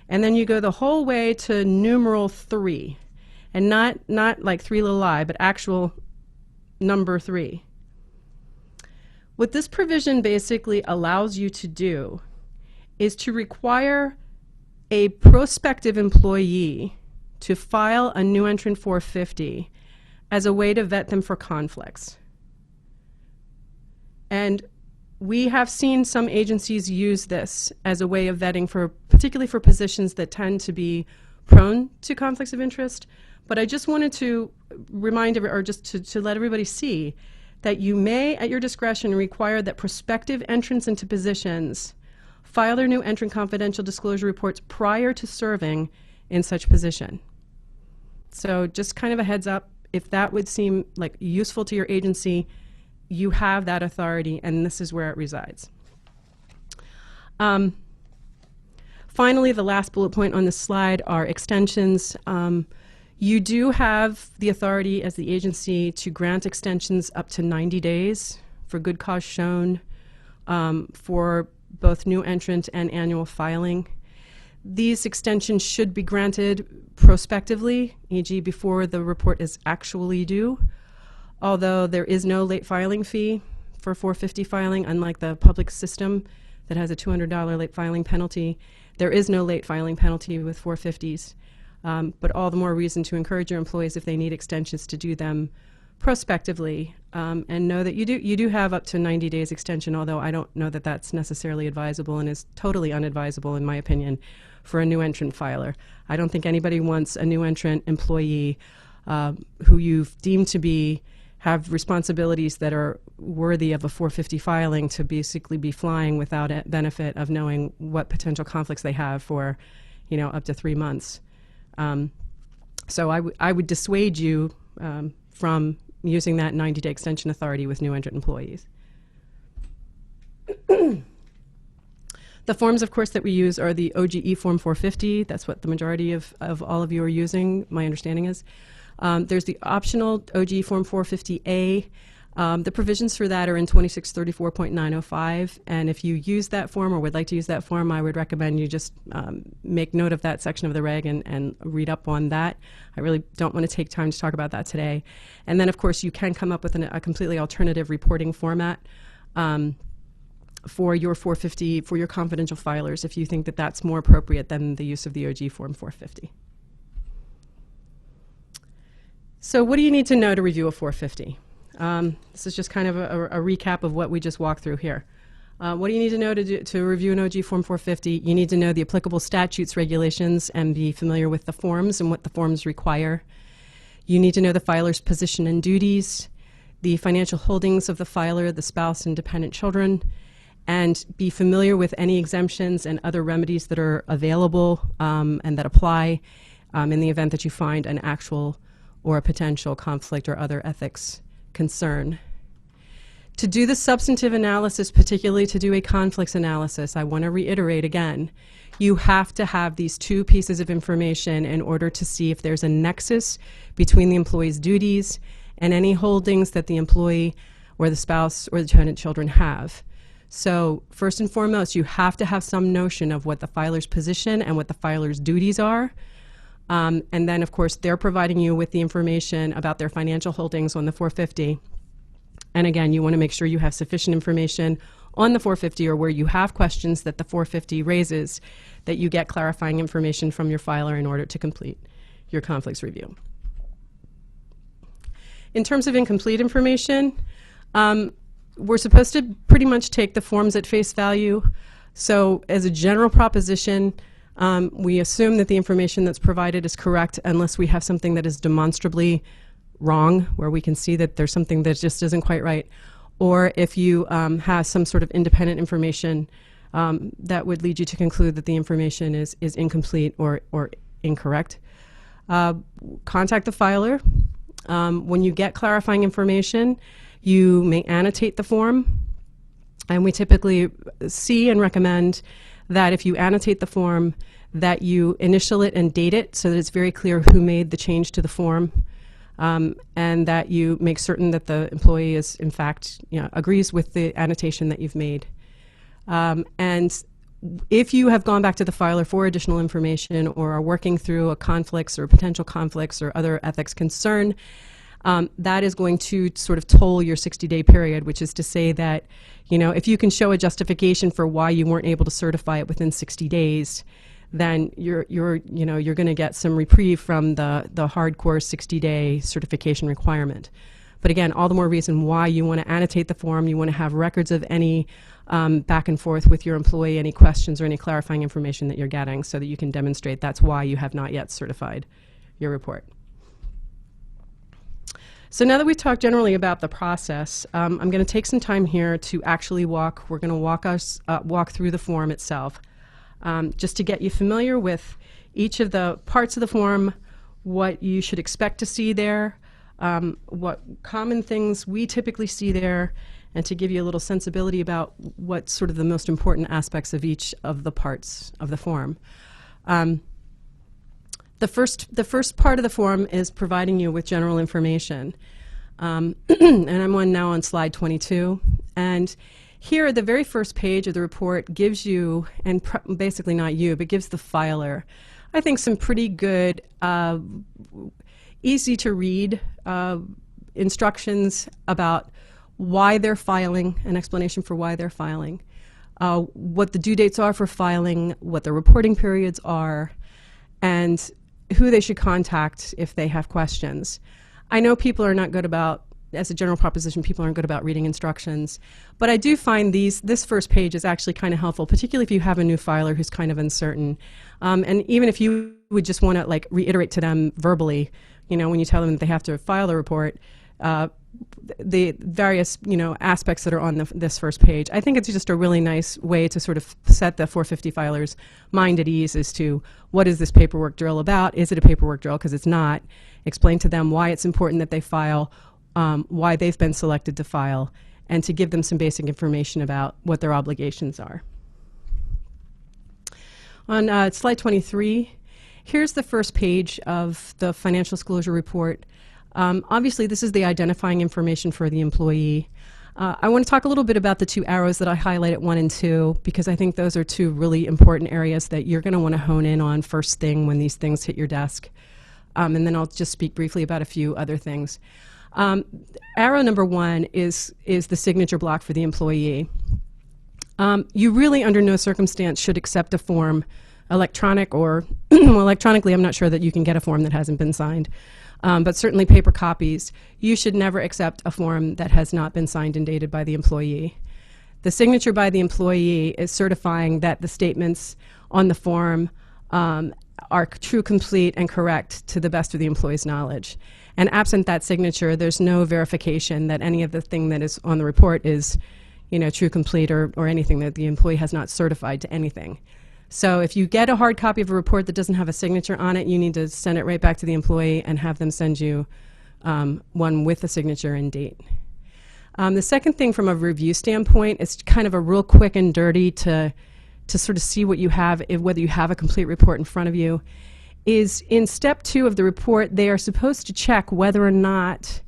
And then you go the whole way to numeral 3, and not like 3 little I, but actual number 3. What this provision basically allows you to do is to require a prospective employee to file a new entrant 450 as a way to vet them for conflicts. And we have seen some agencies use this as a way of vetting particularly for positions that tend to be prone to conflicts of interest. But I just wanted to remind, or just to let everybody see that you may, at your discretion, require that prospective entrants into positions file their new entrant confidential disclosure reports prior to serving in such position. So just kind of a heads up, if that would seem like useful to your agency, you have that authority, and this is where it resides. Finally, the last bullet point on this slide are extensions. You do have the authority as the agency to grant extensions up to 90 days for good cause shown for both new entrant and annual filing. These extensions should be granted prospectively, e.g. before the report is actually due, although there is no late filing fee for 450 filing, unlike the public system that has a $200 late filing penalty. There is no late filing penalty with 450s. But all the more reason to encourage your employees, if they need extensions, to do them prospectively, and know that you do have up to 90 days extension, although I don't know that that's necessarily advisable and is totally unadvisable, in my opinion, for a new entrant filer. I don't think anybody wants a new entrant employee who you've deemed to have responsibilities that are worthy of a 450 filing to basically be flying without a benefit of knowing what potential conflicts they have for, up to 3 months. So I would dissuade you from using that 90-day extension authority with new entrant employees. The forms, of course, that we use are the OGE Form 450. That's what the majority of all of you are using, my understanding is. There's the optional OGE Form 450A. The provisions for that are in 2634.905, and if you use that form or would like to use that form, I would recommend you just make note of that section of the reg and read up on that. I really don't want to take time to talk about that today. And then, of course, you can come up with a completely alternative reporting format for your 450, for your confidential filers, if you think that that's more appropriate than the use of the OG Form 450. So what do you need to know to review a 450? This is just kind of a recap of what we just walked through here. What do you need to know to review an OG Form 450? You need to know the applicable statutes, regulations, and be familiar with the forms and what the forms require. You need to know the filer's position and duties, the financial holdings of the filer, the spouse, and dependent children, and be familiar with any exemptions and other remedies that are available and that apply in the event that you find an actual or a potential conflict or other ethics concern. To do the substantive analysis, particularly to do a conflicts analysis, I want to reiterate again, you have to have these two pieces of information in order to see if there's a nexus between the employee's duties and any holdings that the employee or the spouse or the dependent children have. So first and foremost, you have to have some notion of what the filer's position and what the filer's duties are. And then, of course, they're providing you with the information about their financial holdings on the 450. And again, you want to make sure you have sufficient information on the 450 or where you have questions that the 450 raises, that you get clarifying information from your filer in order to complete your conflicts review. In terms of incomplete information, we're supposed to pretty much take the forms at face value. So as a general proposition, we assume that the information that's provided is correct unless we have something that is demonstrably wrong, where we can see that there's something that just isn't quite right, or if you have some sort of independent information that would lead you to conclude that the information is incomplete or incorrect. Contact the filer. When you get clarifying information, you may annotate the form, and we typically see and recommend that if you annotate the form, that you initial it and date it so that it's very clear who made the change to the form, and that you make certain that the employee is, in fact, agrees with the annotation that you've made. And if you have gone back to the filer for additional information or are working through a conflicts or potential conflicts or other ethics concern, that is going to sort of toll your 60-day period, which is to say that, if you can show a justification for why you weren't able to certify it within 60 days, then you're going to get some reprieve from the hardcore 60-day certification requirement. But again, all the more reason why you want to annotate the form. You want to have records of any back and forth with your employee, any questions or any clarifying information that you're getting, so that you can demonstrate that's why you have not yet certified your report. So now that we've talked generally about the process, I'm going to take some time here to actually we're going to walk through the form itself, just to get you familiar with each of the parts of the form, what you should expect to see there, what common things we typically see there, and to give you a little sensibility about what sort of the most important aspects of each of the parts of the form. The first part of the form is providing you with general information. And I'm now on slide 22. And here, the very first page of the report gives you, and basically not you, but gives the filer, I think, some pretty good, easy to read instructions about why they're filing, an explanation for why they're filing, what the due dates are for filing, what the reporting periods are, and who they should contact if they have questions. I know people are not good about, as a general proposition, people aren't good about reading instructions, but I do find this first page is actually kind of helpful, particularly if you have a new filer who's kind of uncertain. And even if you would just want to reiterate to them verbally, when you tell them that they have to file the report, the various aspects that are on this first page. I think it's just a really nice way to sort of set the 450 filer's mind at ease as to what is this paperwork drill about. Is it a paperwork drill? Because it's not. Explain to them why it's important that they file, why they've been selected to file, and to give them some basic information about what their obligations are. On slide 23, here's the first page of the financial disclosure report. Obviously, this is the identifying information for the employee. I want to talk a little bit about the two arrows that I highlight at 1 and 2, because I think those are two really important areas that you're going to want to hone in on first thing when these things hit your desk. And then I'll just speak briefly about a few other things. Arrow number 1 is the signature block for the employee. You really, under no circumstance, should accept a form, electronic or, well, electronically, I'm not sure that you can get a form that hasn't been signed. But certainly paper copies, you should never accept a form that has not been signed and dated by the employee. The signature by the employee is certifying that the statements on the form are true, complete, and correct to the best of the employee's knowledge. And absent that signature, there's no verification that any of the thing that is on the report is, true, complete, or anything, that the employee has not certified to anything. So if you get a hard copy of a report that doesn't have a signature on it, you need to send it right back to the employee and have them send you one with a signature and date. The second thing from a review standpoint is kind of a real quick and dirty to sort of see what you have, whether you have a complete report in front of you, is in step 2 of the report, they are supposed to check whether or not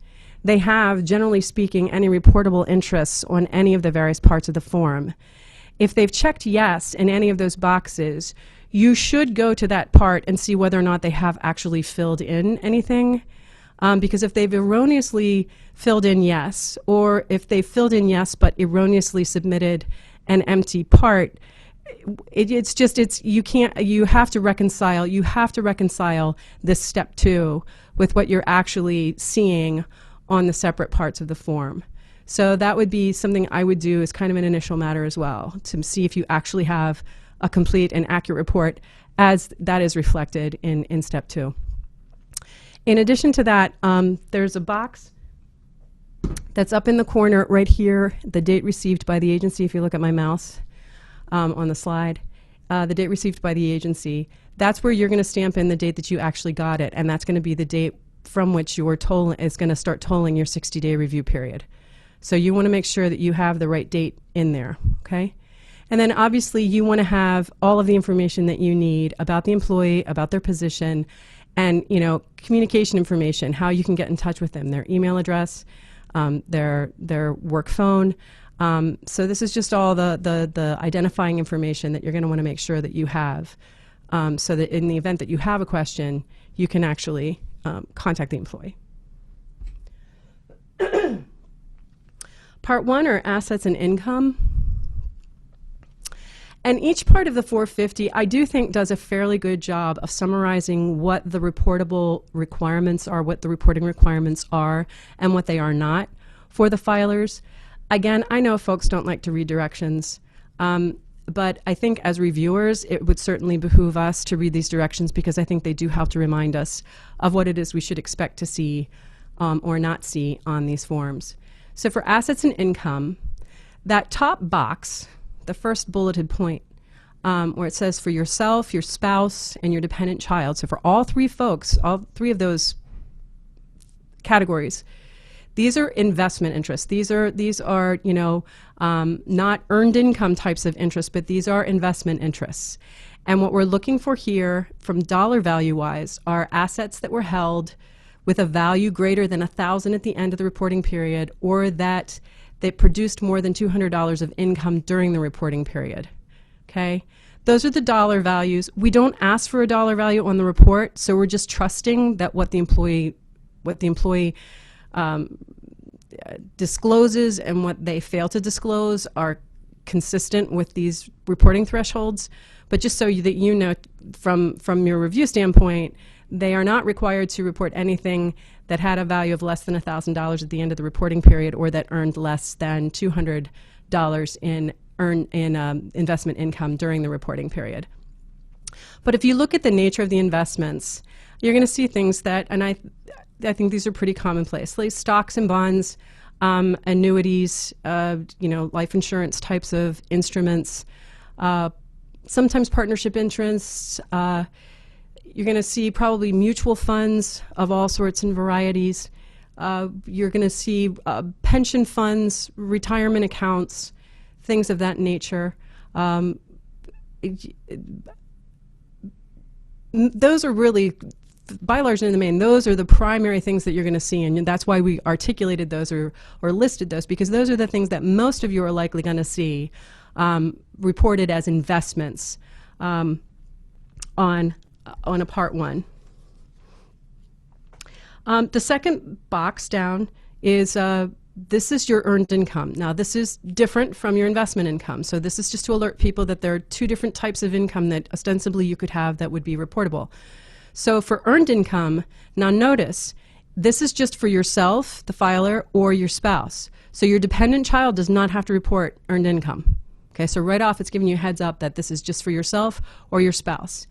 they have, generally speaking, any reportable interests on any of the various parts of the form. If they've checked yes in any of those boxes, you should go to that part and see whether or not they have actually filled in anything. Because if they've erroneously filled in yes, or if they've filled in yes but erroneously submitted an empty part, you have to reconcile this step 2 with what you're actually seeing on the separate parts of the form. So that would be something I would do as kind of an initial matter as well, to see if you actually have a complete and accurate report as that is reflected in step 2. In addition to that, there's a box that's up in the corner right here, the date received by the agency. If you look at my mouse on the slide, the date received by the agency, that's where you're going to stamp in the date that you actually got it, and that's going to be the date from which your toll is going to start tolling your 60-day review period. So you want to make sure that you have the right date in there, okay? And then obviously you want to have all of the information that you need about the employee, about their position, and communication information, how you can get in touch with them, their email address, their work phone. So this is just all the identifying information that you're going to want to make sure that you have, so that in the event that you have a question, you can actually contact the employee. Part 1 are assets and income. And each part of the 450, I do think, does a fairly good job of summarizing what the reportable requirements are, what the reporting requirements are, and what they are not for the filers. Again, I know folks don't like to read directions, but I think as reviewers, it would certainly behoove us to read these directions, because I think they do help to remind us of what it is we should expect to see or not see on these forms. So for assets and income, that top box, the first bulleted point, where it says for yourself, your spouse, and your dependent child, so for all three folks, all three of those categories, these are investment interests. These are not earned income types of interests, but these are investment interests. And what we're looking for here, from dollar value wise, are assets that were held with a value greater than $1,000 at the end of the reporting period, or that they produced more than $200 of income during the reporting period. Okay, those are the dollar values. We don't ask for a dollar value on the report, so we're just trusting that what the employee discloses and what they fail to disclose are consistent with these reporting thresholds. But just so that you know, from your review standpoint, they are not required to report anything that had a value of less than $1,000 at the end of the reporting period, or that earned less than $200 in investment income during the reporting period. But if you look at the nature of the investments, you're going to see things that, and I think these are pretty commonplace, like stocks and bonds, annuities, life insurance types of instruments, sometimes partnership interests. You're going to see probably mutual funds of all sorts and varieties. You're going to see pension funds, retirement accounts, things of that nature. Those are really, by large and in the main, those are the primary things that you're going to see, and that's why we articulated those or listed those, because those are the things that most of you are likely going to see reported as investments on a Part 1. The second box down is this is your earned income. Now this is different from your investment income, so this is just to alert people that there are two different types of income that ostensibly you could have that would be reportable. So for earned income, now notice, this is just for yourself, the filer, or your spouse. So your dependent child does not have to report earned income. Okay, so right off it's giving you a heads up that this is just for yourself or your spouse.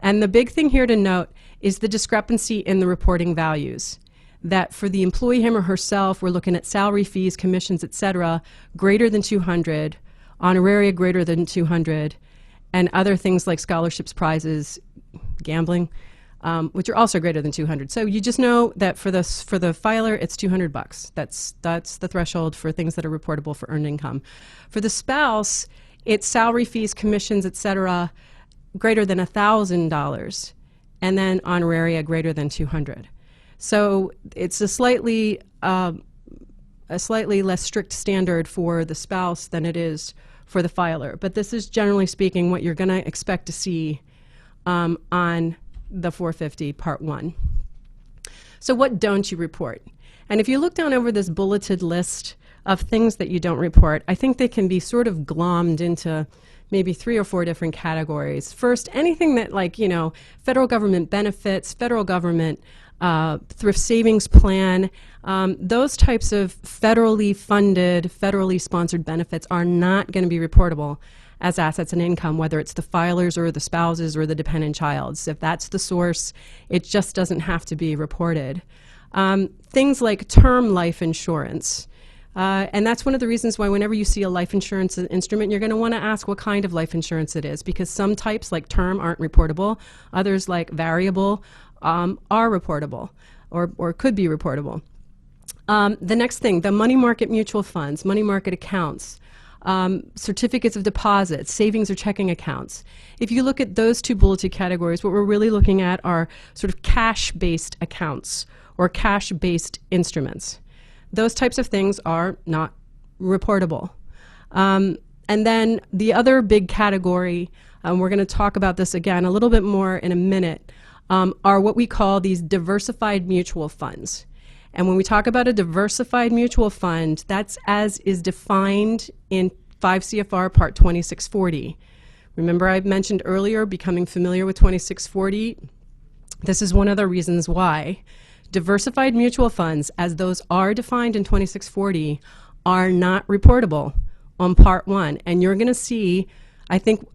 And the big thing here to note is the discrepancy in the reporting values. That for the employee, him or herself, we're looking at salary, fees, commissions, etc., greater than 200, honoraria greater than 200, and other things like scholarships, prizes, gambling, which are also greater than 200. So you just know that for the filer, it's $200. That's the threshold for things that are reportable for earned income. For the spouse, it's salary, fees, commissions, etc., greater than $1,000, and then honoraria greater than 200. So it's a slightly less strict standard for the spouse than it is for the filer. But this is, generally speaking, what you're going to expect to see on the 450 Part 1. So what don't you report? And if you look down over this bulleted list of things that you don't report, I think they can be sort of glommed into maybe 3 or 4 different categories. First, anything that, like, federal government benefits, federal government thrift savings plan, those types of federally funded, federally sponsored benefits are not going to be reportable as assets and income, whether it's the filers or the spouses or the dependent childs. If that's the source, it just doesn't have to be reported. Things like term life insurance. And that's one of the reasons why whenever you see a life insurance instrument, you're going to want to ask what kind of life insurance it is, because some types, like term, aren't reportable. Others, like variable, are reportable or could be reportable. The next thing, the money market mutual funds, money market accounts, certificates of deposit, savings or checking accounts. If you look at those two bulleted categories, what we're really looking at are sort of cash-based accounts or cash-based instruments. Those types of things are not reportable. And then the other big category, we're going to talk about this again a little bit more in a minute, are what we call these diversified mutual funds. And when we talk about a diversified mutual fund, that's as is defined in 5 CFR Part 2640. Remember I mentioned earlier becoming familiar with 2640? This is one of the reasons why diversified mutual funds, as those are defined in 2640, are not reportable on Part 1. And you're going to see, I think,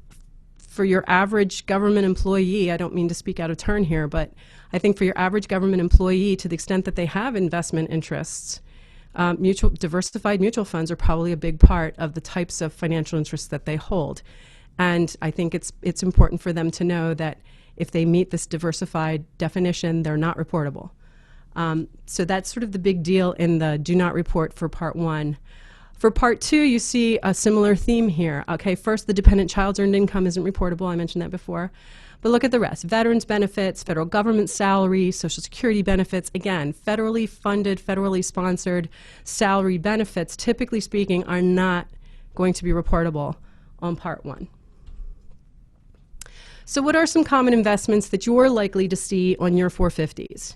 for your average government employee, I don't mean to speak out of turn here, but I think for your average government employee, to the extent that they have investment interests, diversified mutual funds are probably a big part of the types of financial interests that they hold. And I think it's important for them to know that if they meet this diversified definition, they're not reportable. So that's sort of the big deal in the do not report for Part 1. For Part 2, you see a similar theme here. Okay, first, the dependent child's earned income isn't reportable. I mentioned that before. But look at the rest. Veterans benefits, federal government salary, Social Security benefits. Again, federally funded, federally sponsored salary benefits, typically speaking, are not going to be reportable on Part 1. So what are some common investments that you're likely to see on your 450s?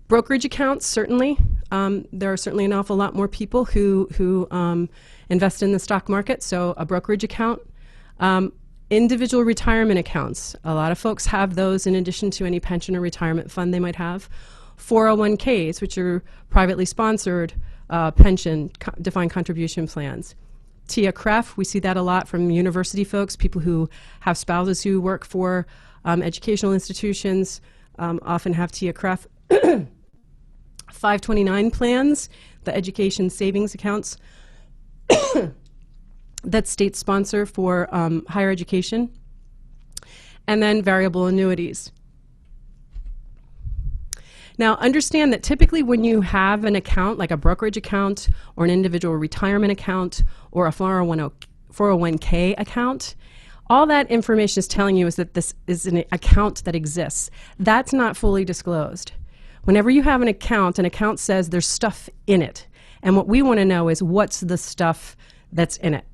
Brokerage accounts, certainly. There are certainly an awful lot more people who invest in the stock market, so a brokerage account. Individual retirement accounts. A lot of folks have those in addition to any pension or retirement fund they might have. 401ks, which are privately sponsored pension defined contribution plans. TIA-CREF, we see that a lot from university folks, people who have spouses who work for educational institutions, often have TIA-CREF. 529 plans, the education savings accounts that states sponsor for higher education, and then variable annuities. Now understand that typically when you have an account, like a brokerage account or an individual retirement account or a 401k account, all that information is telling you is that this is an account that exists. That's not fully disclosed. Whenever you have an account says there's stuff in it. And what we want to know is what's the stuff that's in it.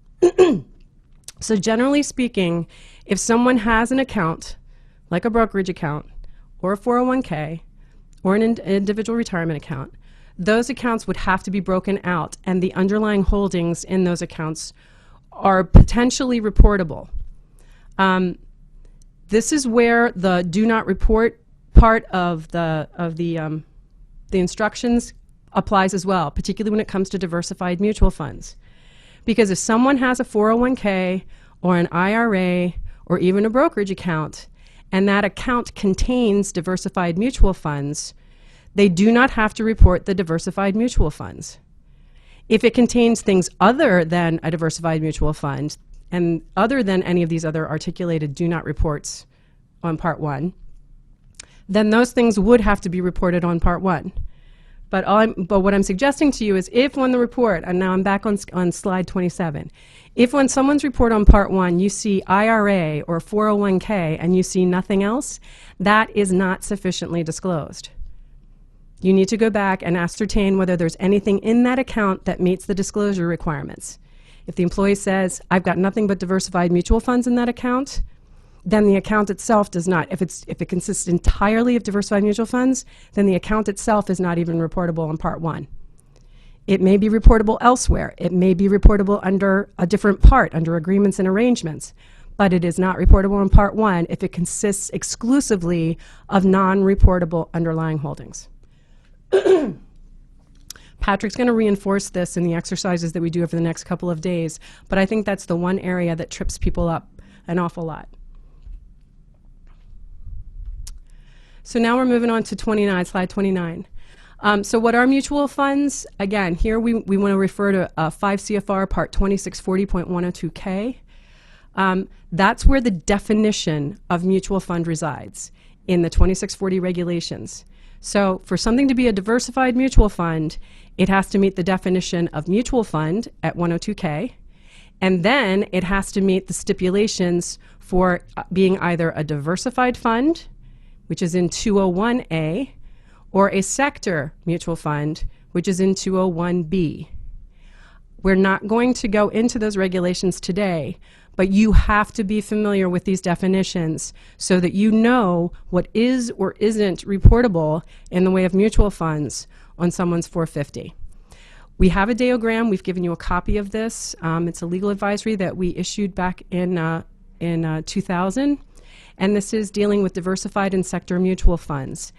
So generally speaking, if someone has an account, like a brokerage account or a 401k or an individual retirement account, those accounts would have to be broken out, and the underlying holdings in those accounts are potentially reportable. This is where the do not report part of the instructions applies as well, particularly when it comes to diversified mutual funds. Because if someone has a 401k or an IRA or even a brokerage account, and that account contains diversified mutual funds, they do not have to report the diversified mutual funds. If it contains things other than a diversified mutual fund, and other than any of these other articulated do not reports on Part 1, then those things would have to be reported on Part 1. But what I'm suggesting to you is if on the report, and now I'm back on slide 27, if on someone's report on Part 1 you see IRA or 401k and you see nothing else, that is not sufficiently disclosed. You need to go back and ascertain whether there's anything in that account that meets the disclosure requirements. If the employee says, I've got nothing but diversified mutual funds in that account, then the account itself does not. If it consists entirely of diversified mutual funds, then the account itself is not even reportable on Part 1. It may be reportable elsewhere. It may be reportable under a different part, under agreements and arrangements, but it is not reportable in Part 1 if it consists exclusively of non-reportable underlying holdings. Patrick's going to reinforce this in the exercises that we do over the next couple of days, but I think that's the one area that trips people up an awful lot. So now we're moving on to slide 29. So what are mutual funds? Again, here we want to refer to 5 CFR Part 2640.102K. That's where the definition of mutual fund resides, in the 2640 regulations. So for something to be a diversified mutual fund, it has to meet the definition of mutual fund at 102K. And then it has to meet the stipulations for being either a diversified fund, which is in 201A, or a sector mutual fund, which is in 201B. We're not going to go into those regulations today, but you have to be familiar with these definitions so that you know what is or isn't reportable in the way of mutual funds on someone's 450. We have a deogram. We've given you a copy of this. It's a legal advisory that we issued back in 2000, and this is dealing with diversified and sector mutual funds.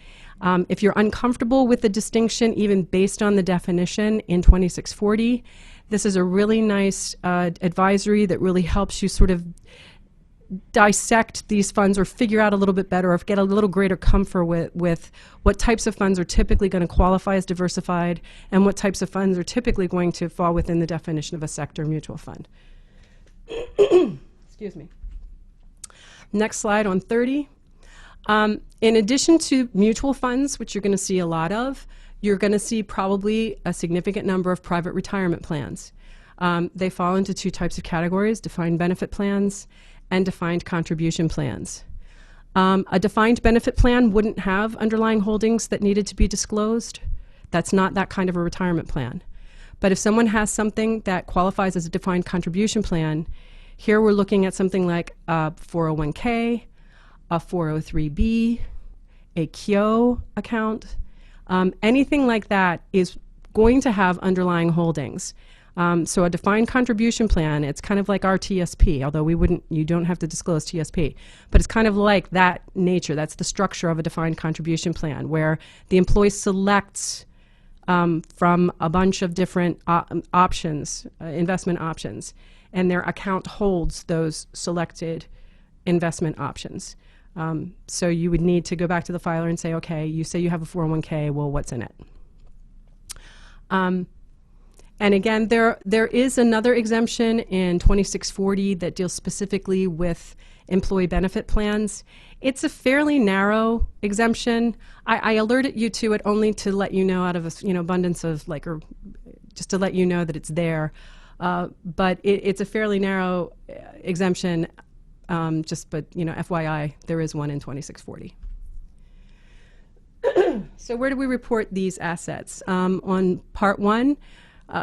If you're uncomfortable with the distinction, even based on the definition in 2640, this is a really nice advisory that really helps you sort of dissect these funds or figure out a little bit better or get a little greater comfort with what types of funds are typically going to qualify as diversified and what types of funds are typically going to fall within the definition of a sector mutual fund. Excuse me. Next slide on 30. In addition to mutual funds, which you're going to see a lot of, you're going to see probably a significant number of private retirement plans. They fall into two types of categories: defined benefit plans and defined contribution plans. A defined benefit plan wouldn't have underlying holdings that needed to be disclosed. That's not that kind of a retirement plan. But if someone has something that qualifies as a defined contribution plan, here we're looking at something like a 401k, a 403b, a KYO account. Anything like that is going to have underlying holdings. So a defined contribution plan, it's kind of like our TSP, although you don't have to disclose TSP, but it's kind of like that nature. That's the structure of a defined contribution plan, where the employee selects from a bunch of different options, investment options, and their account holds those selected investment options. So you would need to go back to the filer and say, okay, you say you have a 401k, well, what's in it? And again, there is another exemption in 2640 that deals specifically with employee benefit plans. It's a fairly narrow exemption. I alerted you to it only to let you know, out of abundance of or just to let you know that it's there. But it's a fairly narrow exemption. But FYI, there is one in 2640. So where do we report these assets? On Part 1.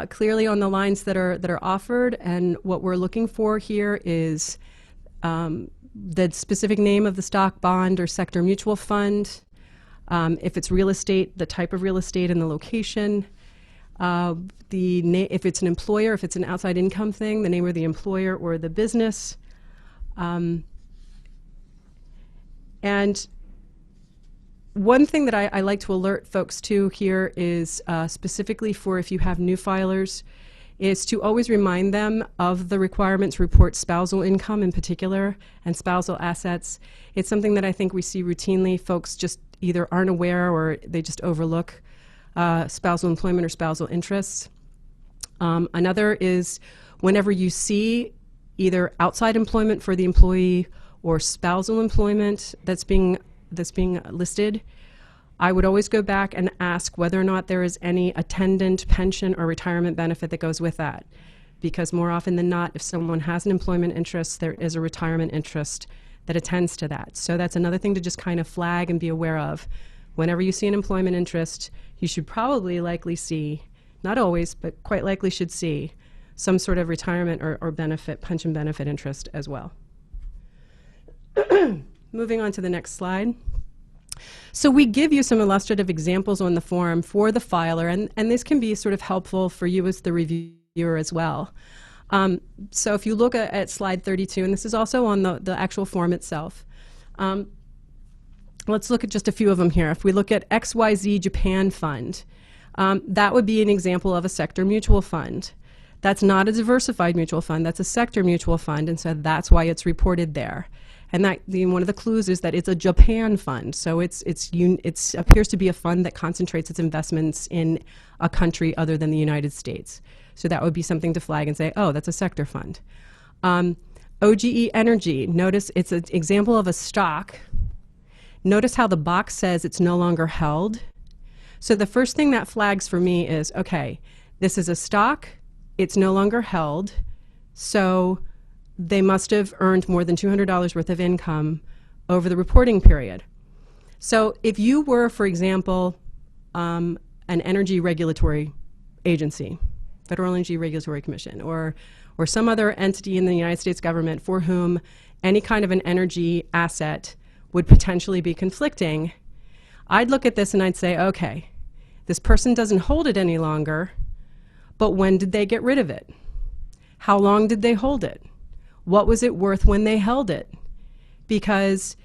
Clearly on the lines that are offered, and what we're looking for here is the specific name of the stock, bond, or sector mutual fund. If it's real estate, the type of real estate and the location. If it's an employer, if it's an outside income thing, the name of the employer or the business. And one thing that I like to alert folks to here is specifically for if you have new filers, is to always remind them of the requirement to report spousal income in particular and spousal assets. It's something that I think we see routinely. Folks just either aren't aware or they just overlook spousal employment or spousal interests. Another is whenever you see either outside employment for the employee or spousal employment that's being listed, I would always go back and ask whether or not there is any attendant pension or retirement benefit that goes with that. Because more often than not, if someone has an employment interest, there is a retirement interest that attends to that. So that's another thing to just kind of flag and be aware of. Whenever you see an employment interest, you should probably likely see, not always, but quite likely should see, some sort of retirement or benefit, pension benefit interest as well. Moving on to the next slide. So we give you some illustrative examples on the form for the filer, and this can be sort of helpful for you as the reviewer as well. So if you look at slide 32, and this is also on the actual form itself, let's look at just a few of them here. If we look at XYZ Japan Fund, that would be an example of a sector mutual fund. That's not a diversified mutual fund, that's a sector mutual fund, and so that's why it's reported there. And that one of the clues is that it's a Japan fund, so it appears to be a fund that concentrates its investments in a country other than the United States. So that would be something to flag and say, oh, that's a sector fund. OGE Energy, notice it's an example of a stock. Notice how the box says it's no longer held. So the first thing that flags for me is, okay, this is a stock, it's no longer held, So they must have earned more than $200 worth of income over the reporting period. So if you were, for example, an energy regulatory agency, Federal Energy Regulatory Commission, or some other entity in the United States government for whom any kind of an energy asset would potentially be conflicting, I'd look at this and I'd say, okay, this person doesn't hold it any longer, but when did they get rid of it? How long did they hold it? What was it worth when they held it? Because,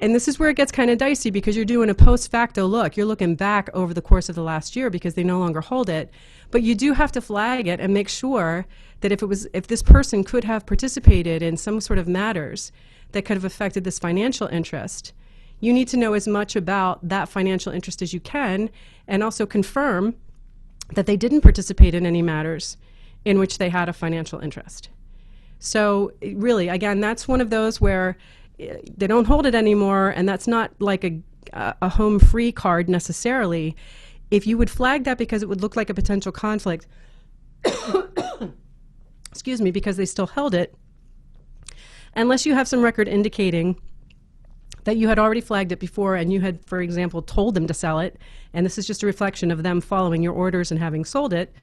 and this is where it gets kind of dicey, because you're doing a post facto look. You're looking back over the course of the last year because they no longer hold it. But you do have to flag it and make sure that if this person could have participated in some sort of matters that could have affected this financial interest, you need to know as much about that financial interest as you can, and also confirm that they didn't participate in any matters in which they had a financial interest. So really, again, that's one of those where they don't hold it anymore, and that's not like a home free card necessarily. If you would flag that because it would look like a potential conflict, excuse me, because they still held it, unless you have some record indicating that you had already flagged it before and you had, for example, told them to sell it, and this is just a reflection of them following your orders and having sold it,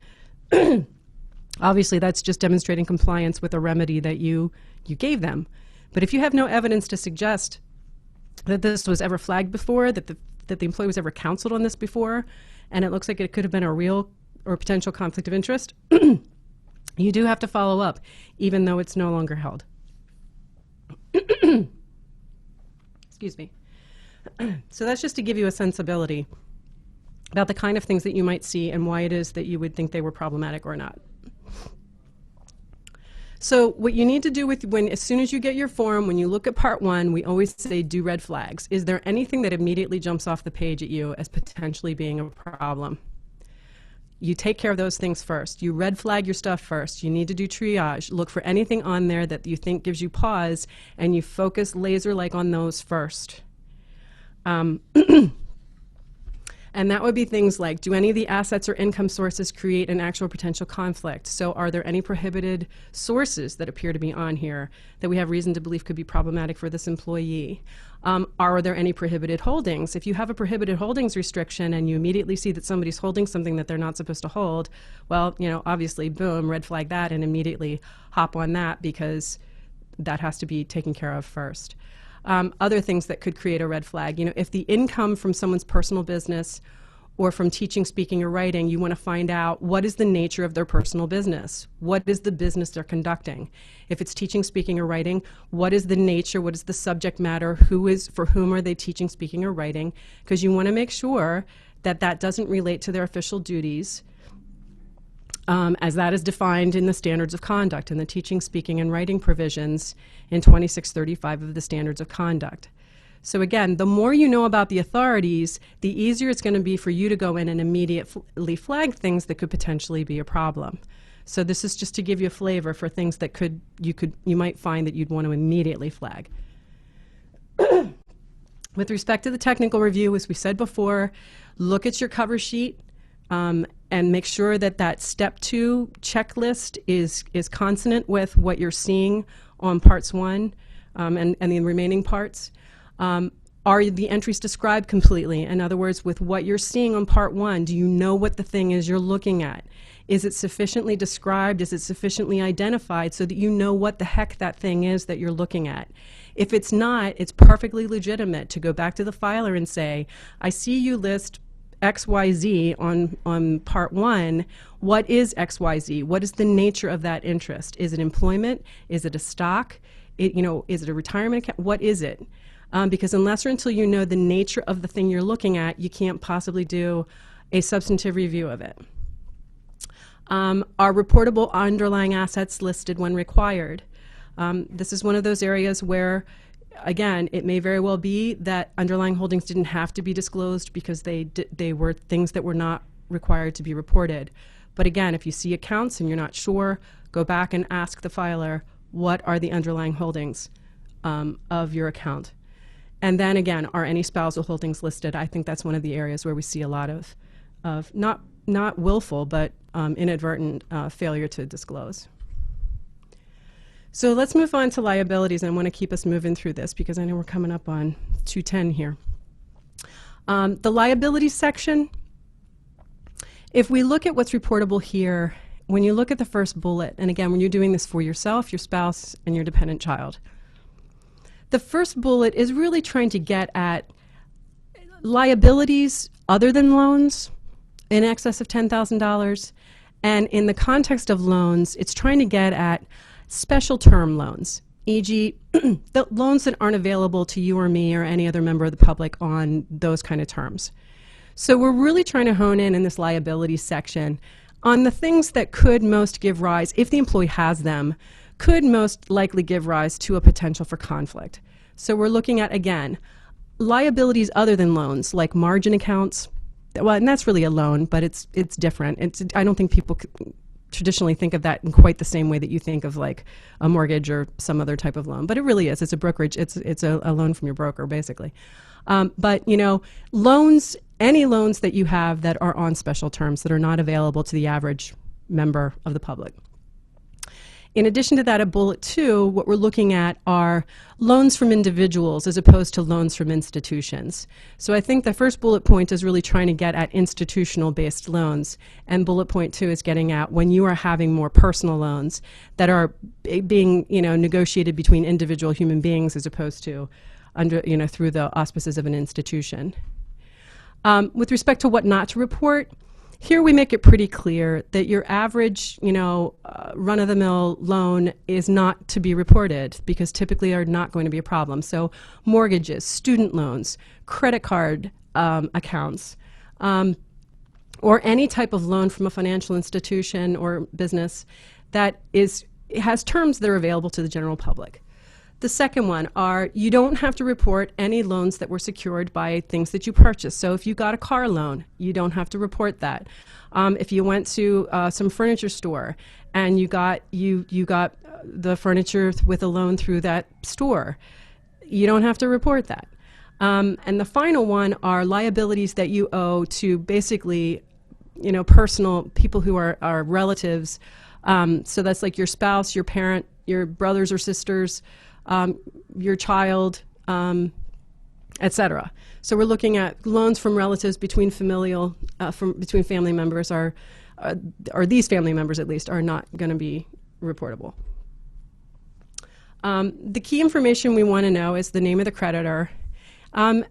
obviously that's just demonstrating compliance with a remedy that you gave them. But if you have no evidence to suggest that this was ever flagged before, that the employee was ever counseled on this before, and it looks like it could have been a real or potential conflict of interest, you do have to follow up, even though it's no longer held. Excuse me. So that's just to give you a sensibility about the kind of things that you might see and why it is that you would think they were problematic or not. So what you need to do as soon as you get your form, when you look at part 1, we always say do red flags. Is there anything that immediately jumps off the page at you as potentially being a problem? You take care of those things first. You red flag your stuff first. You need to do triage. Look for anything on there that you think gives you pause, and you focus laser-like on those first. And that would be things like, do any of the assets or income sources create an actual potential conflict? So are there any prohibited sources that appear to be on here that we have reason to believe could be problematic for this employee? Are there any prohibited holdings? If you have a prohibited holdings restriction and you immediately see that somebody's holding something that they're not supposed to hold, well, obviously, boom, red flag that and immediately hop on that, because that has to be taken care of first. Other things that could create a red flag, if the income from someone's personal business or from teaching, speaking, or writing, you want to find out what is the nature of their personal business. What is the business they're conducting? If it's teaching, speaking, or writing, what is the nature? What is the subject matter? For whom are they teaching, speaking, or writing? Because you want to make sure that that doesn't relate to their official duties, as that is defined in the standards of conduct in the teaching, speaking, and writing provisions in 2635 of the standards of conduct. So again, the more you know about the authorities, the easier it's going to be for you to go in and immediately flag things that could potentially be a problem. So this is just to give you a flavor for things that you might find that you'd want to immediately flag. With respect to the technical review, as we said before, look at your cover sheet, and make sure that that step 2 checklist is consonant with what you're seeing on parts 1 and the remaining parts. Are the entries described completely? In other words, with what you're seeing on part 1, do you know what the thing is you're looking at? Is it sufficiently described? Is it sufficiently identified so that you know what the heck that thing is that you're looking at? If it's not, it's perfectly legitimate to go back to the filer and say, I see you list XYZ on part 1. What is XYZ? What is the nature of that interest? Is it employment? Is it a stock? Is it a retirement account? What is it? Because unless or until you know the nature of the thing you're looking at, you can't possibly do a substantive review of it. Are reportable underlying assets listed when required? This is one of those areas where, again, it may very well be that underlying holdings didn't have to be disclosed because they were things that were not required to be reported. But again, if you see accounts and you're not sure, go back and ask the filer, what are the underlying holdings of your account? And then again, are any spousal holdings listed? I think that's one of the areas where we see a lot of not willful, but inadvertent failure to disclose. So let's move on to liabilities. I want to keep us moving through this because I know we're coming up on 210 here. The liabilities section, if we look at what's reportable here, when you look at the first bullet, and again, when you're doing this for yourself, your spouse, and your dependent child, the first bullet is really trying to get at liabilities other than loans in excess of $10,000. And in the context of loans, it's trying to get at special term loans, e.g. the loans that aren't available to you or me or any other member of the public on those kind of terms. So we're really trying to hone in this liability section on the things that could most give rise, if the employee has them, could most likely give rise to a potential for conflict. So we're looking at, again, liabilities other than loans, like margin accounts. Well, and that's really a loan, but it's different. I don't think people traditionally think of that in quite the same way that you think of like a mortgage or some other type of loan. But it really is. It's a brokerage. It's a loan from your broker, basically. But, you know, loans, any loans that you have that are on special terms that are not available to the average member of the public. In addition to that, at bullet 2, what we're looking at are loans from individuals as opposed to loans from institutions. So I think the first bullet point is really trying to get at institutional-based loans, and bullet point 2 is getting at when you are having more personal loans that are being, you know, negotiated between individual human beings as opposed to under, you know, through the auspices of an institution. With respect to what not to report, here we make it pretty clear that your average, you know, run-of-the-mill loan is not to be reported because typically are not going to be a problem. So mortgages, student loans, credit card accounts, or any type of loan from a financial institution or business that has terms that are available to the general public. The second one are you don't have to report any loans that were secured by things that you purchased. So if you got a car loan, you don't have to report that. If you went to some furniture store and you got the furniture with a loan through that store, you don't have to report that. And the final one are liabilities that you owe to basically, you know, personal people who are relatives. So that's like your spouse, your parent, your brothers or sisters, your child, etc. So we're looking at loans from relatives between between family members or these family members at least are not going to be reportable. The key information we want to know is the name of the creditor. I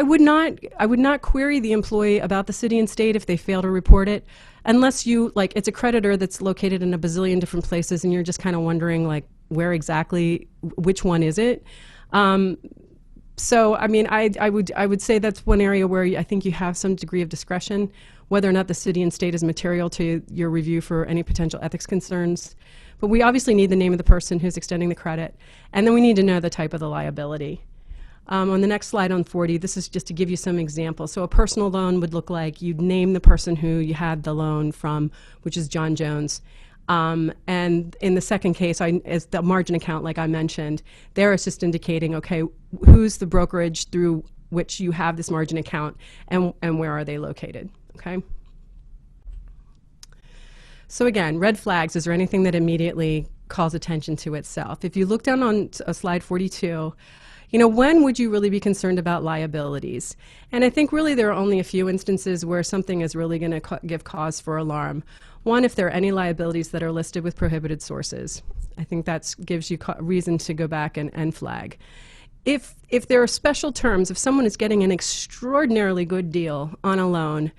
would not query the employee about the city and state if they fail to report it, unless you, like, it's a creditor that's located in a bazillion different places and you're just kind of wondering, like, where exactly, which one is it? So, I mean, I would say that's one area where I think you have some degree of discretion, whether or not the city and state is material to your review for any potential ethics concerns. But we obviously need the name of the person who's extending the credit, and then we need to know the type of the liability. On the next slide on 40, this is just to give you some examples. So a personal loan would look like you'd name the person who you had the loan from, which is John Jones. And in the second case, as the margin account, like I mentioned, there it's just indicating, okay, who's the brokerage through which you have this margin account and where are they located, okay? So again, red flags, is there anything that immediately calls attention to itself? If you look down on slide 42, you know, when would you really be concerned about liabilities? And I think really there are only a few instances where something is really going to give cause for alarm. One, if there are any liabilities that are listed with prohibited sources. I think that gives you reason to go back and flag. If there are special terms, if someone is getting an extraordinarily good deal on a loan,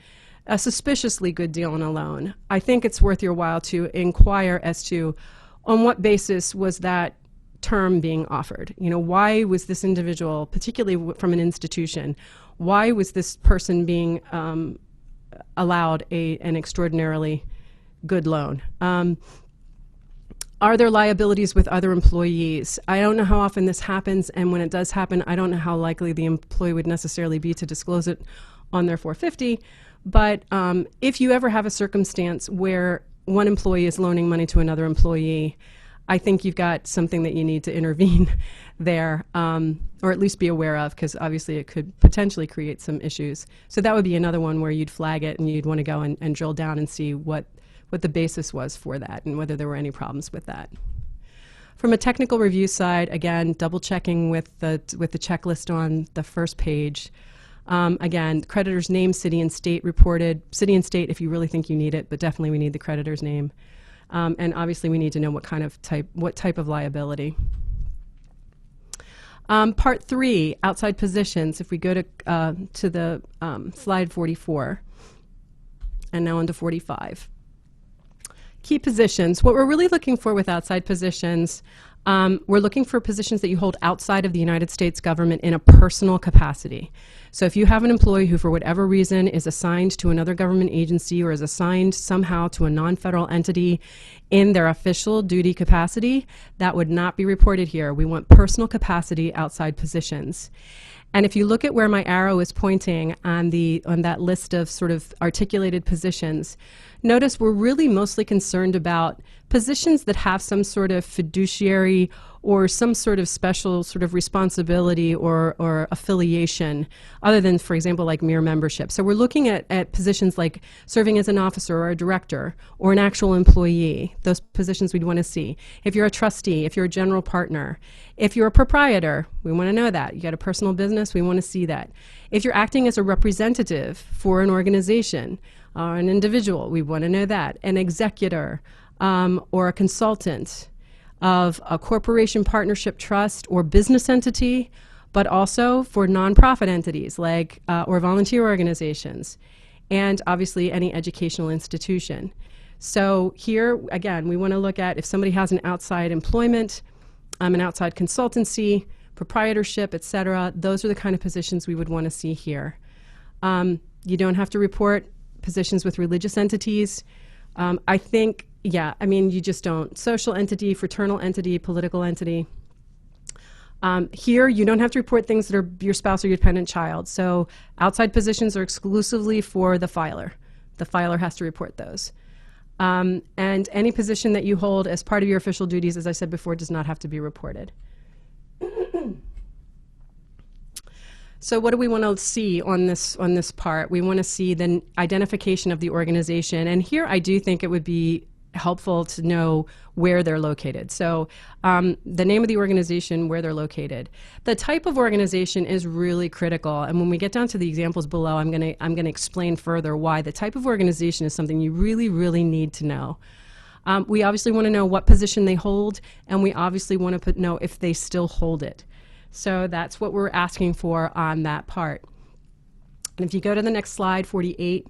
a suspiciously good deal on a loan, I think it's worth your while to inquire as to on what basis was that term being offered. You know, why was this individual, particularly from an institution, why was this person being allowed an extraordinarily good loan? Are there liabilities with other employees? I don't know how often this happens, and when it does happen, I don't know how likely the employee would necessarily be to disclose it on their 450, but if you ever have a circumstance where one employee is loaning money to another employee, I think you've got something that you need to intervene there, or at least be aware of, because obviously it could potentially create some issues. So that would be another one where you'd flag it and you'd want to go and drill down and see what the basis was for that and whether there were any problems with that. From a technical review side, again, double checking with the checklist on the first page. Again, creditor's name, city and state reported. City and state if you really think you need it, but definitely we need the creditor's name. And obviously we need to know what type of liability. Part 3, outside positions. If we go to the slide 44, and now on to 45. Key positions. What we're really looking for with outside positions, we're looking for positions that you hold outside of the United States government in a personal capacity. So if you have an employee who, for whatever reason, is assigned to another government agency or is assigned somehow to a non-federal entity in their official duty capacity, that would not be reported here. We want personal capacity outside positions. And if you look at where my arrow is pointing on that list of sort of articulated positions, notice we're really mostly concerned about positions that have some sort of fiduciary or some sort of special sort of responsibility or affiliation, other than, for example, like mere membership. So we're looking at positions like serving as an officer or a director or an actual employee. Those positions we'd want to see. If you're a trustee, if you're a general partner, if you're a proprietor, we want to know that. You got a personal business, we want to see that. If you're acting as a representative for an organization or an individual, we want to know that. An executor or a consultant of a corporation, partnership, trust, or business entity, but also for nonprofit entities like or volunteer organizations, and obviously any educational institution. So here, again, we want to look at if somebody has an outside employment, an outside consultancy, proprietorship, etc. Those are the kind of positions we would want to see here. You don't have to report positions with religious entities. I think, yeah, I mean, you just don't. Social entity, fraternal entity, political entity. Here, you don't have to report things that are your spouse or your dependent child. So outside positions are exclusively for the filer. The filer has to report those. And any position that you hold as part of your official duties, as I said before, does not have to be reported. So what do we want to see on this part? We want to see the identification of the organization. And here I do think it would be helpful to know where they're located. So the name of the organization, where they're located. The type of organization is really critical. And when we get down to the examples below, I'm going to explain further why the type of organization is something you really, really need to know. We obviously want to know what position they hold, and we obviously want to know if they still hold it. So that's what we're asking for on that part. And if you go to the next slide, 48,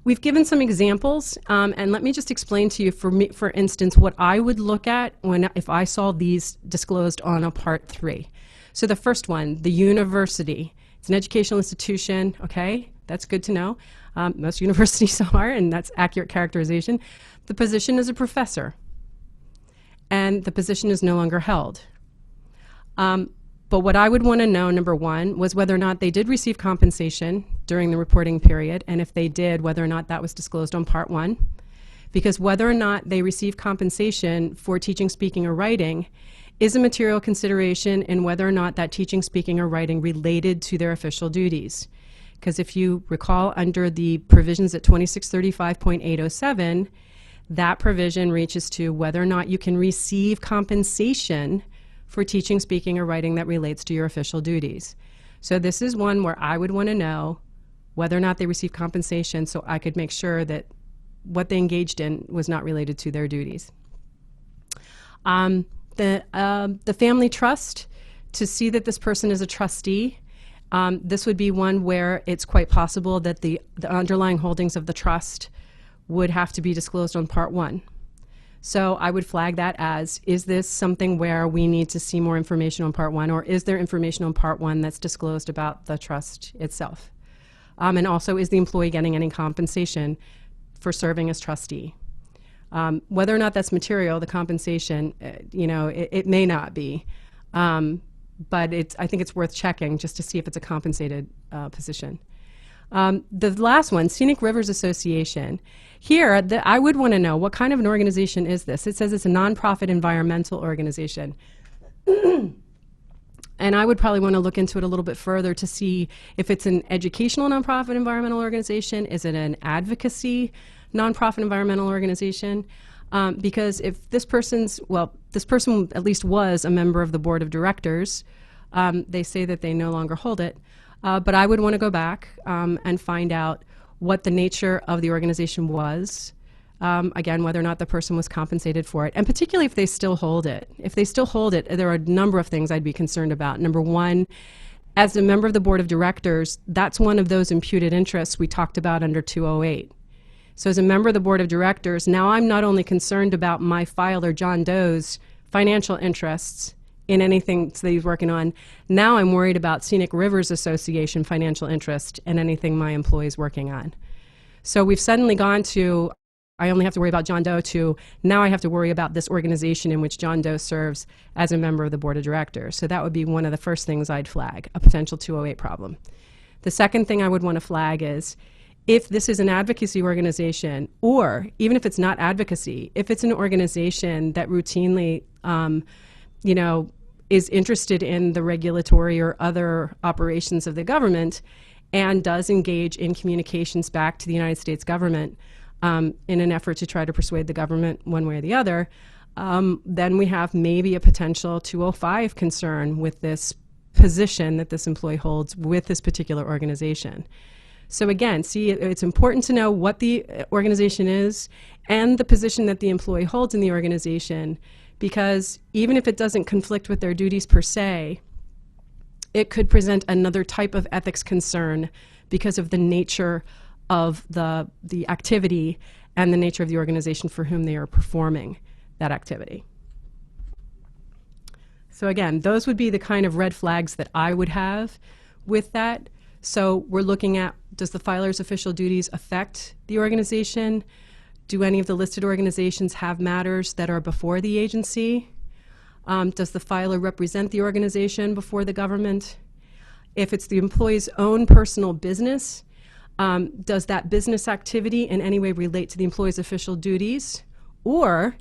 we've given some examples, and let me just explain to you, for instance, what I would look at if I saw these disclosed on a Part 3. So the first one, the university. It's an educational institution, okay? That's good to know. Most universities are, and that's accurate characterization. The position is a professor, and the position is no longer held. But what I would want to know, number one, was whether or not they did receive compensation during the reporting period, and if they did, whether or not that was disclosed on Part 1. Because whether or not they receive compensation for teaching, speaking, or writing is a material consideration in whether or not that teaching, speaking, or writing related to their official duties. Because if you recall, under the provisions at 2635.807, that provision reaches to whether or not you can receive compensation for teaching, speaking, or writing that relates to your official duties. So this is one where I would want to know whether or not they receive compensation so I could make sure that what they engaged in was not related to their duties. The family trust, to see that this person is a trustee, this would be one where it's quite possible that the underlying holdings of the trust would have to be disclosed on Part 1. So I would flag that as, is this something where we need to see more information on Part 1, or is there information on Part 1 that's disclosed about the trust itself? And also, is the employee getting any compensation for serving as trustee? Whether or not that's material, the compensation, it may not be. But I think it's worth checking just to see if it's a compensated position. The last one, Scenic Rivers Association. Here, I would want to know, what kind of an organization is this? It says it's a nonprofit environmental organization. And I would probably want to look into it a little bit further to see if it's an educational nonprofit environmental organization. Is it an advocacy nonprofit environmental organization? Because if this person at least was a member of the board of directors, they say that they no longer hold it. But I would want to go back and find out what the nature of the organization was, again, whether or not the person was compensated for it, and particularly if they still hold it. If they still hold it, there are a number of things I'd be concerned about. Number one, as a member of the board of directors, that's one of those imputed interests we talked about under 208. So as a member of the board of directors, now I'm not only concerned about my filer, John Doe's financial interests in anything that he's working on, now I'm worried about Scenic Rivers Association financial interest in anything my employee is working on. So we've suddenly gone to, I only have to worry about John Doe, to now I have to worry about this organization in which John Doe serves as a member of the board of directors. So that would be one of the first things I'd flag, a potential 208 problem. The second thing I would want to flag is, if this is an advocacy organization, or even if it's not advocacy, if it's an organization that routinely, is interested in the regulatory or other operations of the government and does engage in communications back to the United States government in an effort to try to persuade the government one way or the other, then we have maybe a potential 205 concern with this position that this employee holds with this particular organization. So again, see, it's important to know what the organization is and the position that the employee holds in the organization, because even if it doesn't conflict with their duties per se, it could present another type of ethics concern because of the nature of the activity and the nature of the organization for whom they are performing that activity. So again, those would be the kind of red flags that I would have with that. So we're looking at, does the filer's official duties affect the organization? Do any of the listed organizations have matters that are before the agency? Does the filer represent the organization before the government? If it's the employee's own personal business, does that business activity in any way relate to the employee's official duties? Or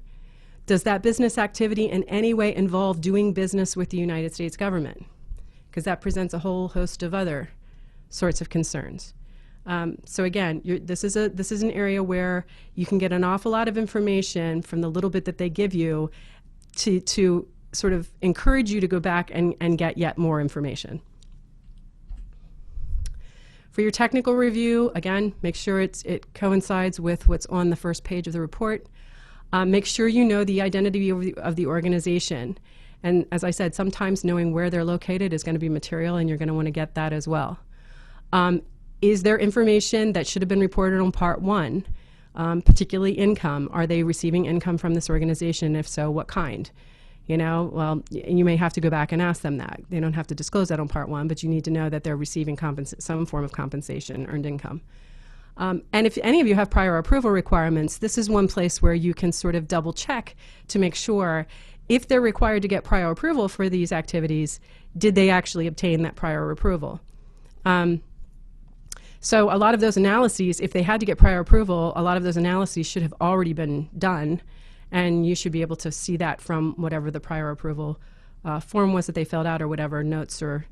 does that business activity in any way involve doing business with the United States government? Because that presents a whole host of other sorts of concerns. So again, this is an area where you can get an awful lot of information from the little bit that they give you to sort of encourage you to go back and get yet more information. For your technical review, again, make sure it coincides with what's on the first page of the report. Make sure you know the identity of the organization. And as I said, sometimes knowing where they're located is going to be material, and you're going to want to get that as well. Is there information that should have been reported on Part 1, particularly income? Are they receiving income from this organization? If so, what kind? Well, you may have to go back and ask them that. They don't have to disclose that on Part 1, but you need to know that they're receiving some form of compensation, earned income. And if any of you have prior approval requirements, this is one place where you can sort of double check to make sure if they're required to get prior approval for these activities, did they actually obtain that prior approval? So a lot of those analyses, if they had to get prior approval, a lot of those analyses should have already been done, and you should be able to see that from whatever the prior approval form was that they filled out, or whatever notes or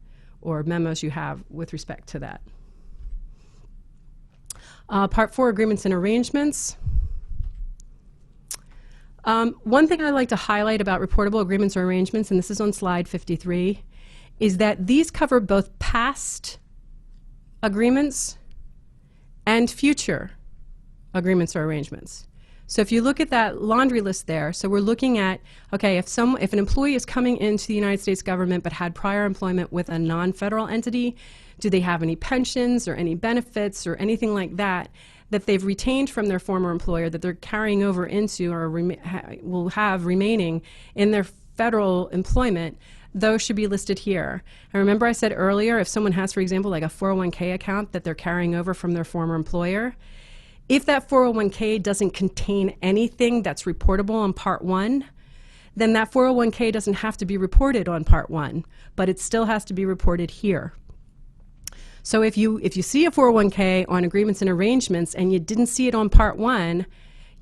memos you have with respect to that. Part 4, agreements and arrangements. One thing I like to highlight about reportable agreements or arrangements, and this is on slide 53, is that these cover both past agreements and future agreements or arrangements. So if you look at that laundry list there, so we're looking at, okay, if an employee is coming into the United States government but had prior employment with a non-federal entity, do they have any pensions or any benefits or anything like that that they've retained from their former employer that they're carrying over into or will have remaining in their federal employment? Those should be listed here. And remember I said earlier, if someone has, for example, like a 401k account that they're carrying over from their former employer, if that 401k doesn't contain anything that's reportable on Part 1, then that 401k doesn't have to be reported on Part 1, but it still has to be reported here. So if you see a 401k on agreements and arrangements and you didn't see it on Part 1,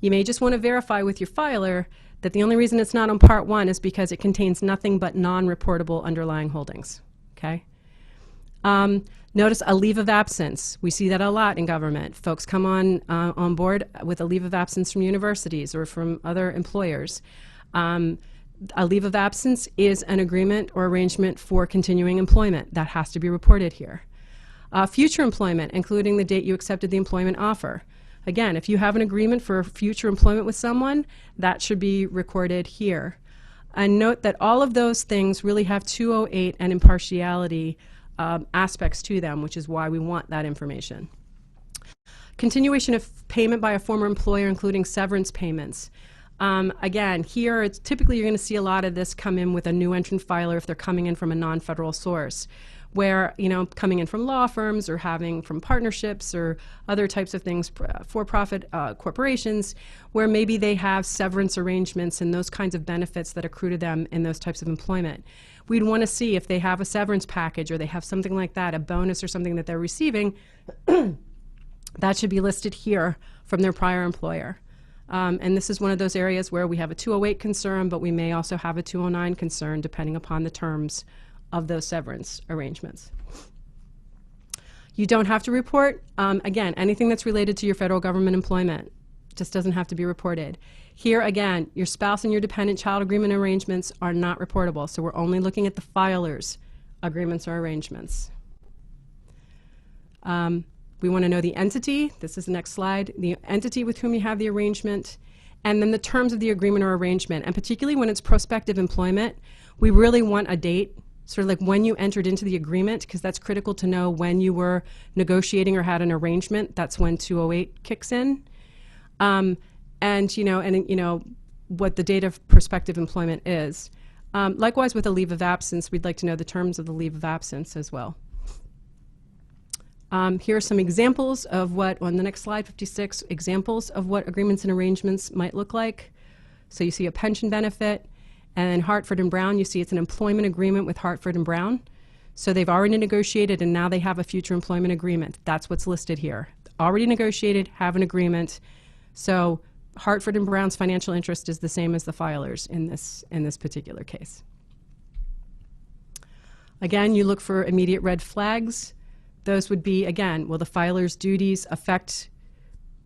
you may just want to verify with your filer that the only reason it's not on Part 1 is because it contains nothing but non-reportable underlying holdings, okay? Notice a leave of absence. We see that a lot in government. Folks come on board with a leave of absence from universities or from other employers. A leave of absence is an agreement or arrangement for continuing employment. That has to be reported here. Future employment, including the date you accepted the employment offer. Again, if you have an agreement for future employment with someone, that should be recorded here. And note that all of those things really have 208 and impartiality aspects to them, which is why we want that information. Continuation of payment by a former employer, including severance payments. Again, here, typically you're going to see a lot of this come in with a new entrant filer if they're coming in from a non-federal source, where, coming in from law firms or having from partnerships or other types of things, for-profit corporations, where maybe they have severance arrangements and those kinds of benefits that accrue to them in those types of employment. We'd want to see if they have a severance package or they have something like that, a bonus or something that they're receiving, that should be listed here from their prior employer. And this is one of those areas where we have a 208 concern, but we may also have a 209 concern depending upon the terms of those severance arrangements. You don't have to report, again, anything that's related to your federal government employment. Just doesn't have to be reported. Here, again, your spouse and your dependent child agreement arrangements are not reportable, so we're only looking at the filer's agreements or arrangements. We want to know the entity. This is the next slide. The entity with whom you have the arrangement, and then the terms of the agreement or arrangement. And particularly when it's prospective employment, we really want a date, sort of like when you entered into the agreement, because that's critical to know when you were negotiating or had an arrangement. That's when 208 kicks in. What the date of prospective employment is. Likewise with a leave of absence, we'd like to know the terms of the leave of absence as well. Here are some examples of what, on the next slide, 56, examples of what agreements and arrangements might look like. So you see a pension benefit, and Hartford and Brown, you see it's an employment agreement with Hartford and Brown. So they've already negotiated, and now they have a future employment agreement. That's what's listed here. Already negotiated, have an agreement. So Hartford and Brown's financial interest is the same as the filer's in this particular case. Again, you look for immediate red flags. Those would be, again, will the filer's duties affect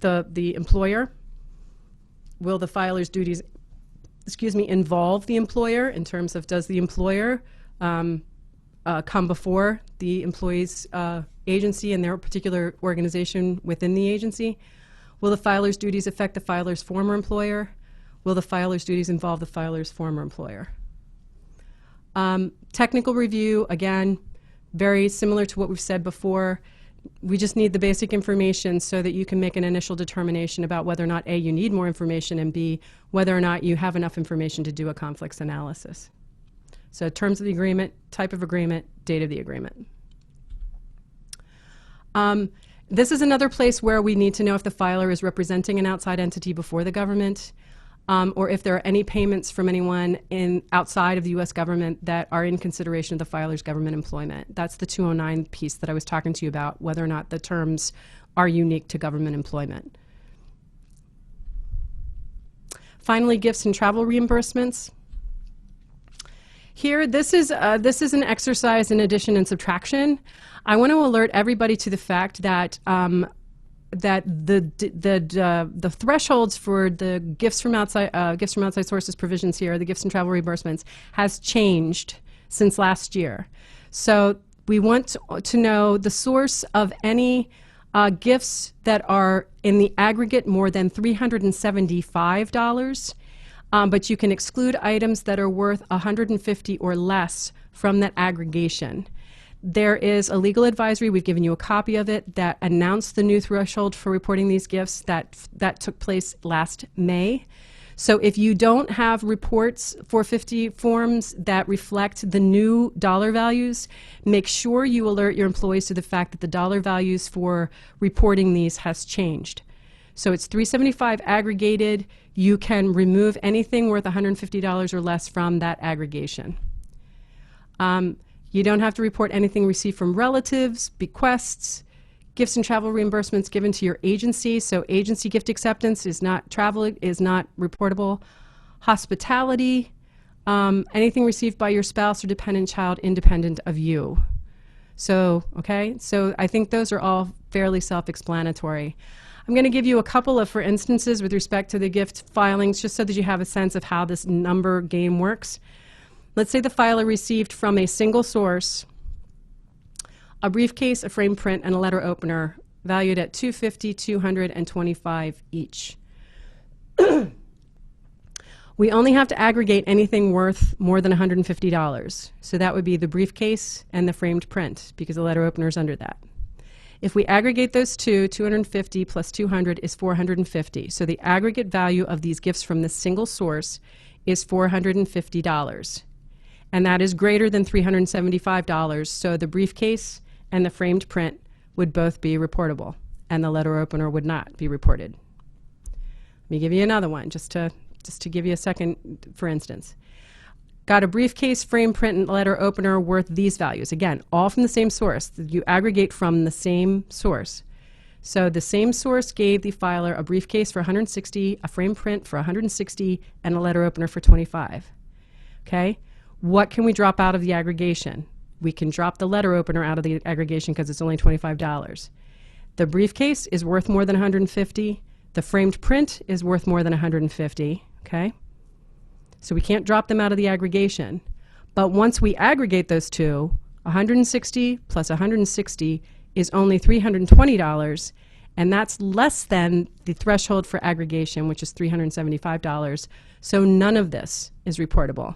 the employer? Will the filer's duties, involve the employer in terms of does the employer come before the employee's agency and their particular organization within the agency? Will the filer's duties affect the filer's former employer? Will the filer's duties involve the filer's former employer? Technical review, again, very similar to what we've said before. We just need the basic information so that you can make an initial determination about whether or not A, you need more information, and B, whether or not you have enough information to do a conflicts analysis. So terms of the agreement, type of agreement, date of the agreement. This is another place where we need to know if the filer is representing an outside entity before the government, or if there are any payments from anyone outside of the U.S. government that are in consideration of the filer's government employment. That's the 209 piece that I was talking to you about, whether or not the terms are unique to government employment. Finally, gifts and travel reimbursements. Here, this is an exercise in addition and subtraction. I want to alert everybody to the fact that the thresholds for the gifts from outside sources provisions here, the gifts and travel reimbursements, has changed since last year. So we want to know the source of any gifts that are in the aggregate more than $375, but you can exclude items that are worth $150 or less from that aggregation. There is a legal advisory, we've given you a copy of it, that announced the new threshold for reporting these gifts that took place last May. So if you don't have reports 450 forms that reflect the new dollar values, make sure you alert your employees to the fact that the dollar values for reporting these has changed. So it's $375 aggregated. You can remove anything worth $150 or less from that aggregation. You don't have to report anything received from relatives, bequests, gifts and travel reimbursements given to your agency. So agency gift acceptance is not reportable. Hospitality, anything received by your spouse or dependent child independent of you. So, okay, so I think those are all fairly self-explanatory. I'm going to give you a couple of for instances with respect to the gift filings, just so that you have a sense of how this number game works. Let's say the filer received from a single source a briefcase, a frame print, and a letter opener valued at $250, $200, and $25 each. We only have to aggregate anything worth more than $150. So that would be the briefcase and the framed print, because the letter opener is under that. If we aggregate those two, 250 plus 200 is 450. So the aggregate value of these gifts from this single source is $450. And that is greater than $375. So the briefcase and the framed print would both be reportable, and the letter opener would not be reported. Let me give you another one, just to give you a second, for instance. Got a briefcase, frame print, and letter opener worth these values. Again, all from the same source. You aggregate from the same source. So the same source gave the filer a briefcase for $160, a frame print for $160, and a letter opener for $25. Okay? What can we drop out of the aggregation? We can drop the letter opener out of the aggregation because it's only $25. The briefcase is worth more than $150. The framed print is worth more than $150. Okay? So we can't drop them out of the aggregation. But once we aggregate those two, $160 plus $160 is only $320, and that's less than the threshold for aggregation, which is $375. So none of this is reportable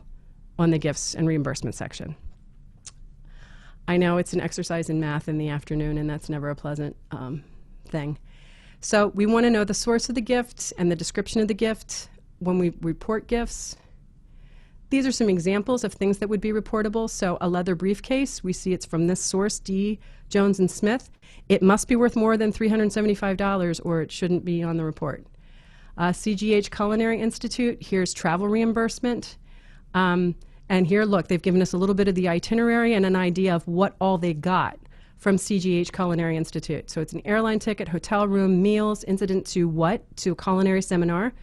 on the gifts and reimbursement section. I know it's an exercise in math in the afternoon, and that's never a pleasant thing. So we want to know the source of the gift and the description of the gift when we report gifts. These are some examples of things that would be reportable. So a leather briefcase, we see it's from this source, D. Jones and Smith. It must be worth more than $375 or it shouldn't be on the report. CGH Culinary Institute, here's travel reimbursement. And here, look, they've given us a little bit of the itinerary and an idea of what all they got from CGH Culinary Institute. So it's an airline ticket, hotel room, meals, incident to what? To a culinary seminar,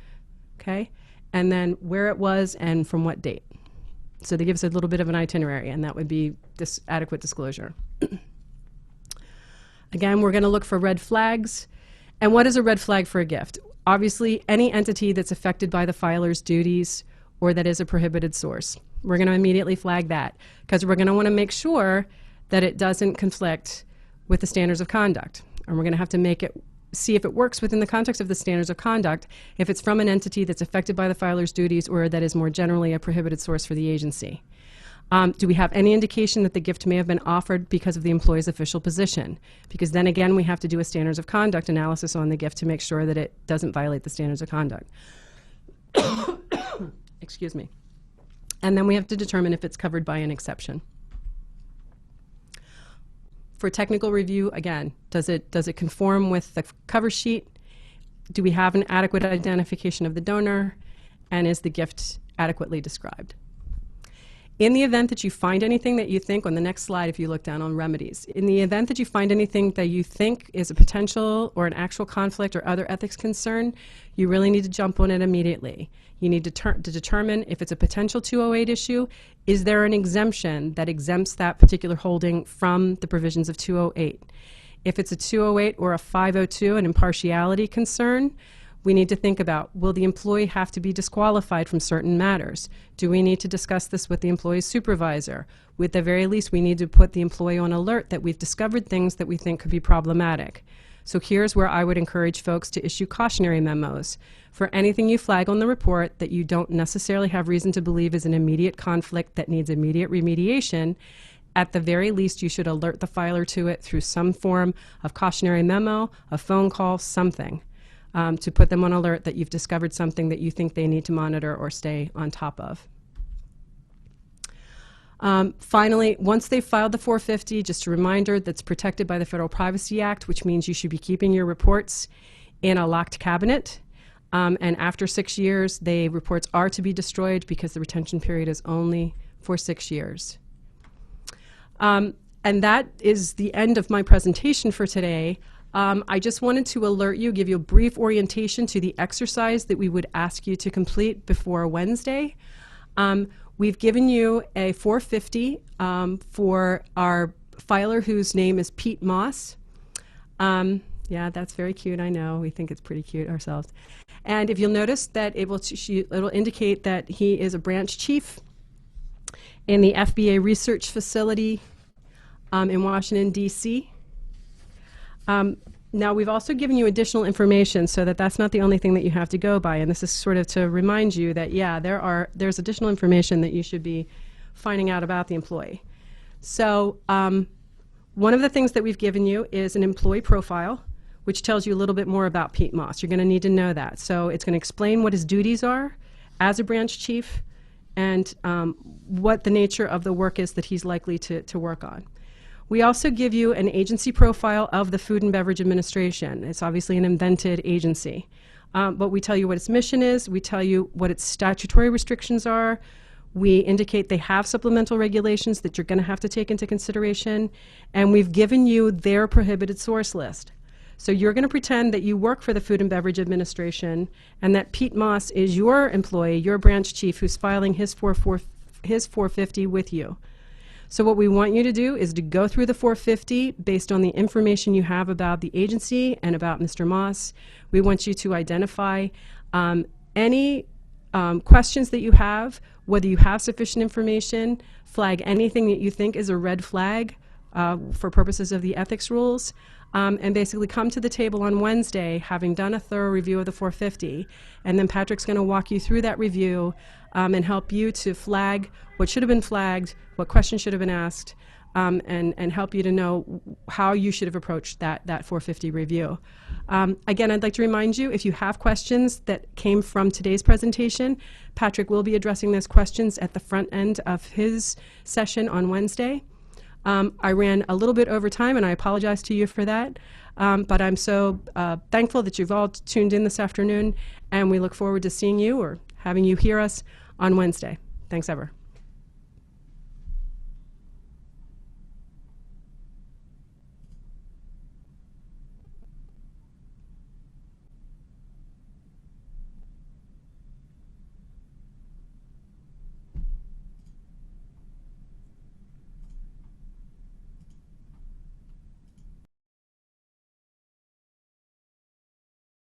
okay? And then where it was and from what date. So they give us a little bit of an itinerary, and that would be this adequate disclosure. Again, we're going to look for red flags. And what is a red flag for a gift? Obviously, any entity that's affected by the filer's duties or that is a prohibited source. We're going to immediately flag that because we're going to want to make sure that it doesn't conflict with the standards of conduct. And we're going to have to see if it works within the context of the standards of conduct if it's from an entity that's affected by the filer's duties or that is more generally a prohibited source for the agency. Do we have any indication that the gift may have been offered because of the employee's official position? Because then again, we have to do a standards of conduct analysis on the gift to make sure that it doesn't violate the standards of conduct. Excuse me. And then we have to determine if it's covered by an exception. For technical review, again, does it conform with the cover sheet? Do we have an adequate identification of the donor? And is the gift adequately described? In the event that you find anything that you think, on the next slide if you look down on remedies, in the event that you find anything that you think is a potential or an actual conflict or other ethics concern, you really need to jump on it immediately. You need to determine if it's a potential 208 issue, is there an exemption that exempts that particular holding from the provisions of 208? If it's a 208 or a 502, an impartiality concern, we need to think about, will the employee have to be disqualified from certain matters? Do we need to discuss this with the employee's supervisor? At the very least, we need to put the employee on alert that we've discovered things that we think could be problematic. So here's where I would encourage folks to issue cautionary memos. For anything you flag on the report that you don't necessarily have reason to believe is an immediate conflict that needs immediate remediation, at the very least, you should alert the filer to it through some form of cautionary memo, a phone call, something. To put them on alert that you've discovered something that you think they need to monitor or stay on top of. Finally, once they've filed the 450, just a reminder that's protected by the Federal Privacy Act, which means you should be keeping your reports in a locked cabinet. And after 6 years, the reports are to be destroyed because the retention period is only for 6 years. And that is the end of my presentation for today. I just wanted to alert you, give you a brief orientation to the exercise that we would ask you to complete before Wednesday. We've given you a 450 for our filer whose name is Pete Moss. Yeah, that's very cute, I know. We think it's pretty cute ourselves. And if you'll notice that it'll indicate that he is a branch chief in the FBA research facility in Washington, D.C. Now, we've also given you additional information so that that's not the only thing that you have to go by. And this is sort of to remind you that, yeah, there's additional information that you should be finding out about the employee. So one of the things that we've given you is an employee profile, which tells you a little bit more about Pete Moss. You're going to need to know that. So it's going to explain what his duties are as a branch chief and what the nature of the work is that he's likely to work on. We also give you an agency profile of the Food and Beverage Administration. It's obviously an invented agency. But we tell you what its mission is. We tell you what its statutory restrictions are. We indicate they have supplemental regulations that you're going to have to take into consideration. And we've given you their prohibited source list. So you're going to pretend that you work for the Food and Beverage Administration and that Pete Moss is your employee, your branch chief, who's filing his 450 with you. So what we want you to do is to go through the 450 based on the information you have about the agency and about Mr. Moss. We want you to identify any questions that you have, whether you have sufficient information, flag anything that you think is a red flag for purposes of the ethics rules, and basically come to the table on Wednesday having done a thorough review of the 450. And then Patrick's going to walk you through that review and help you to flag what should have been flagged, what questions should have been asked, and help you to know how you should have approached that 450 review. Again, I'd like to remind you, if you have questions that came from today's presentation, Patrick will be addressing those questions at the front end of his session on Wednesday. I ran a little bit over time, and I apologize to you for that. But I'm so thankful that you've all tuned in this afternoon, and we look forward to seeing you or having you hear us on Wednesday. Thanks ever.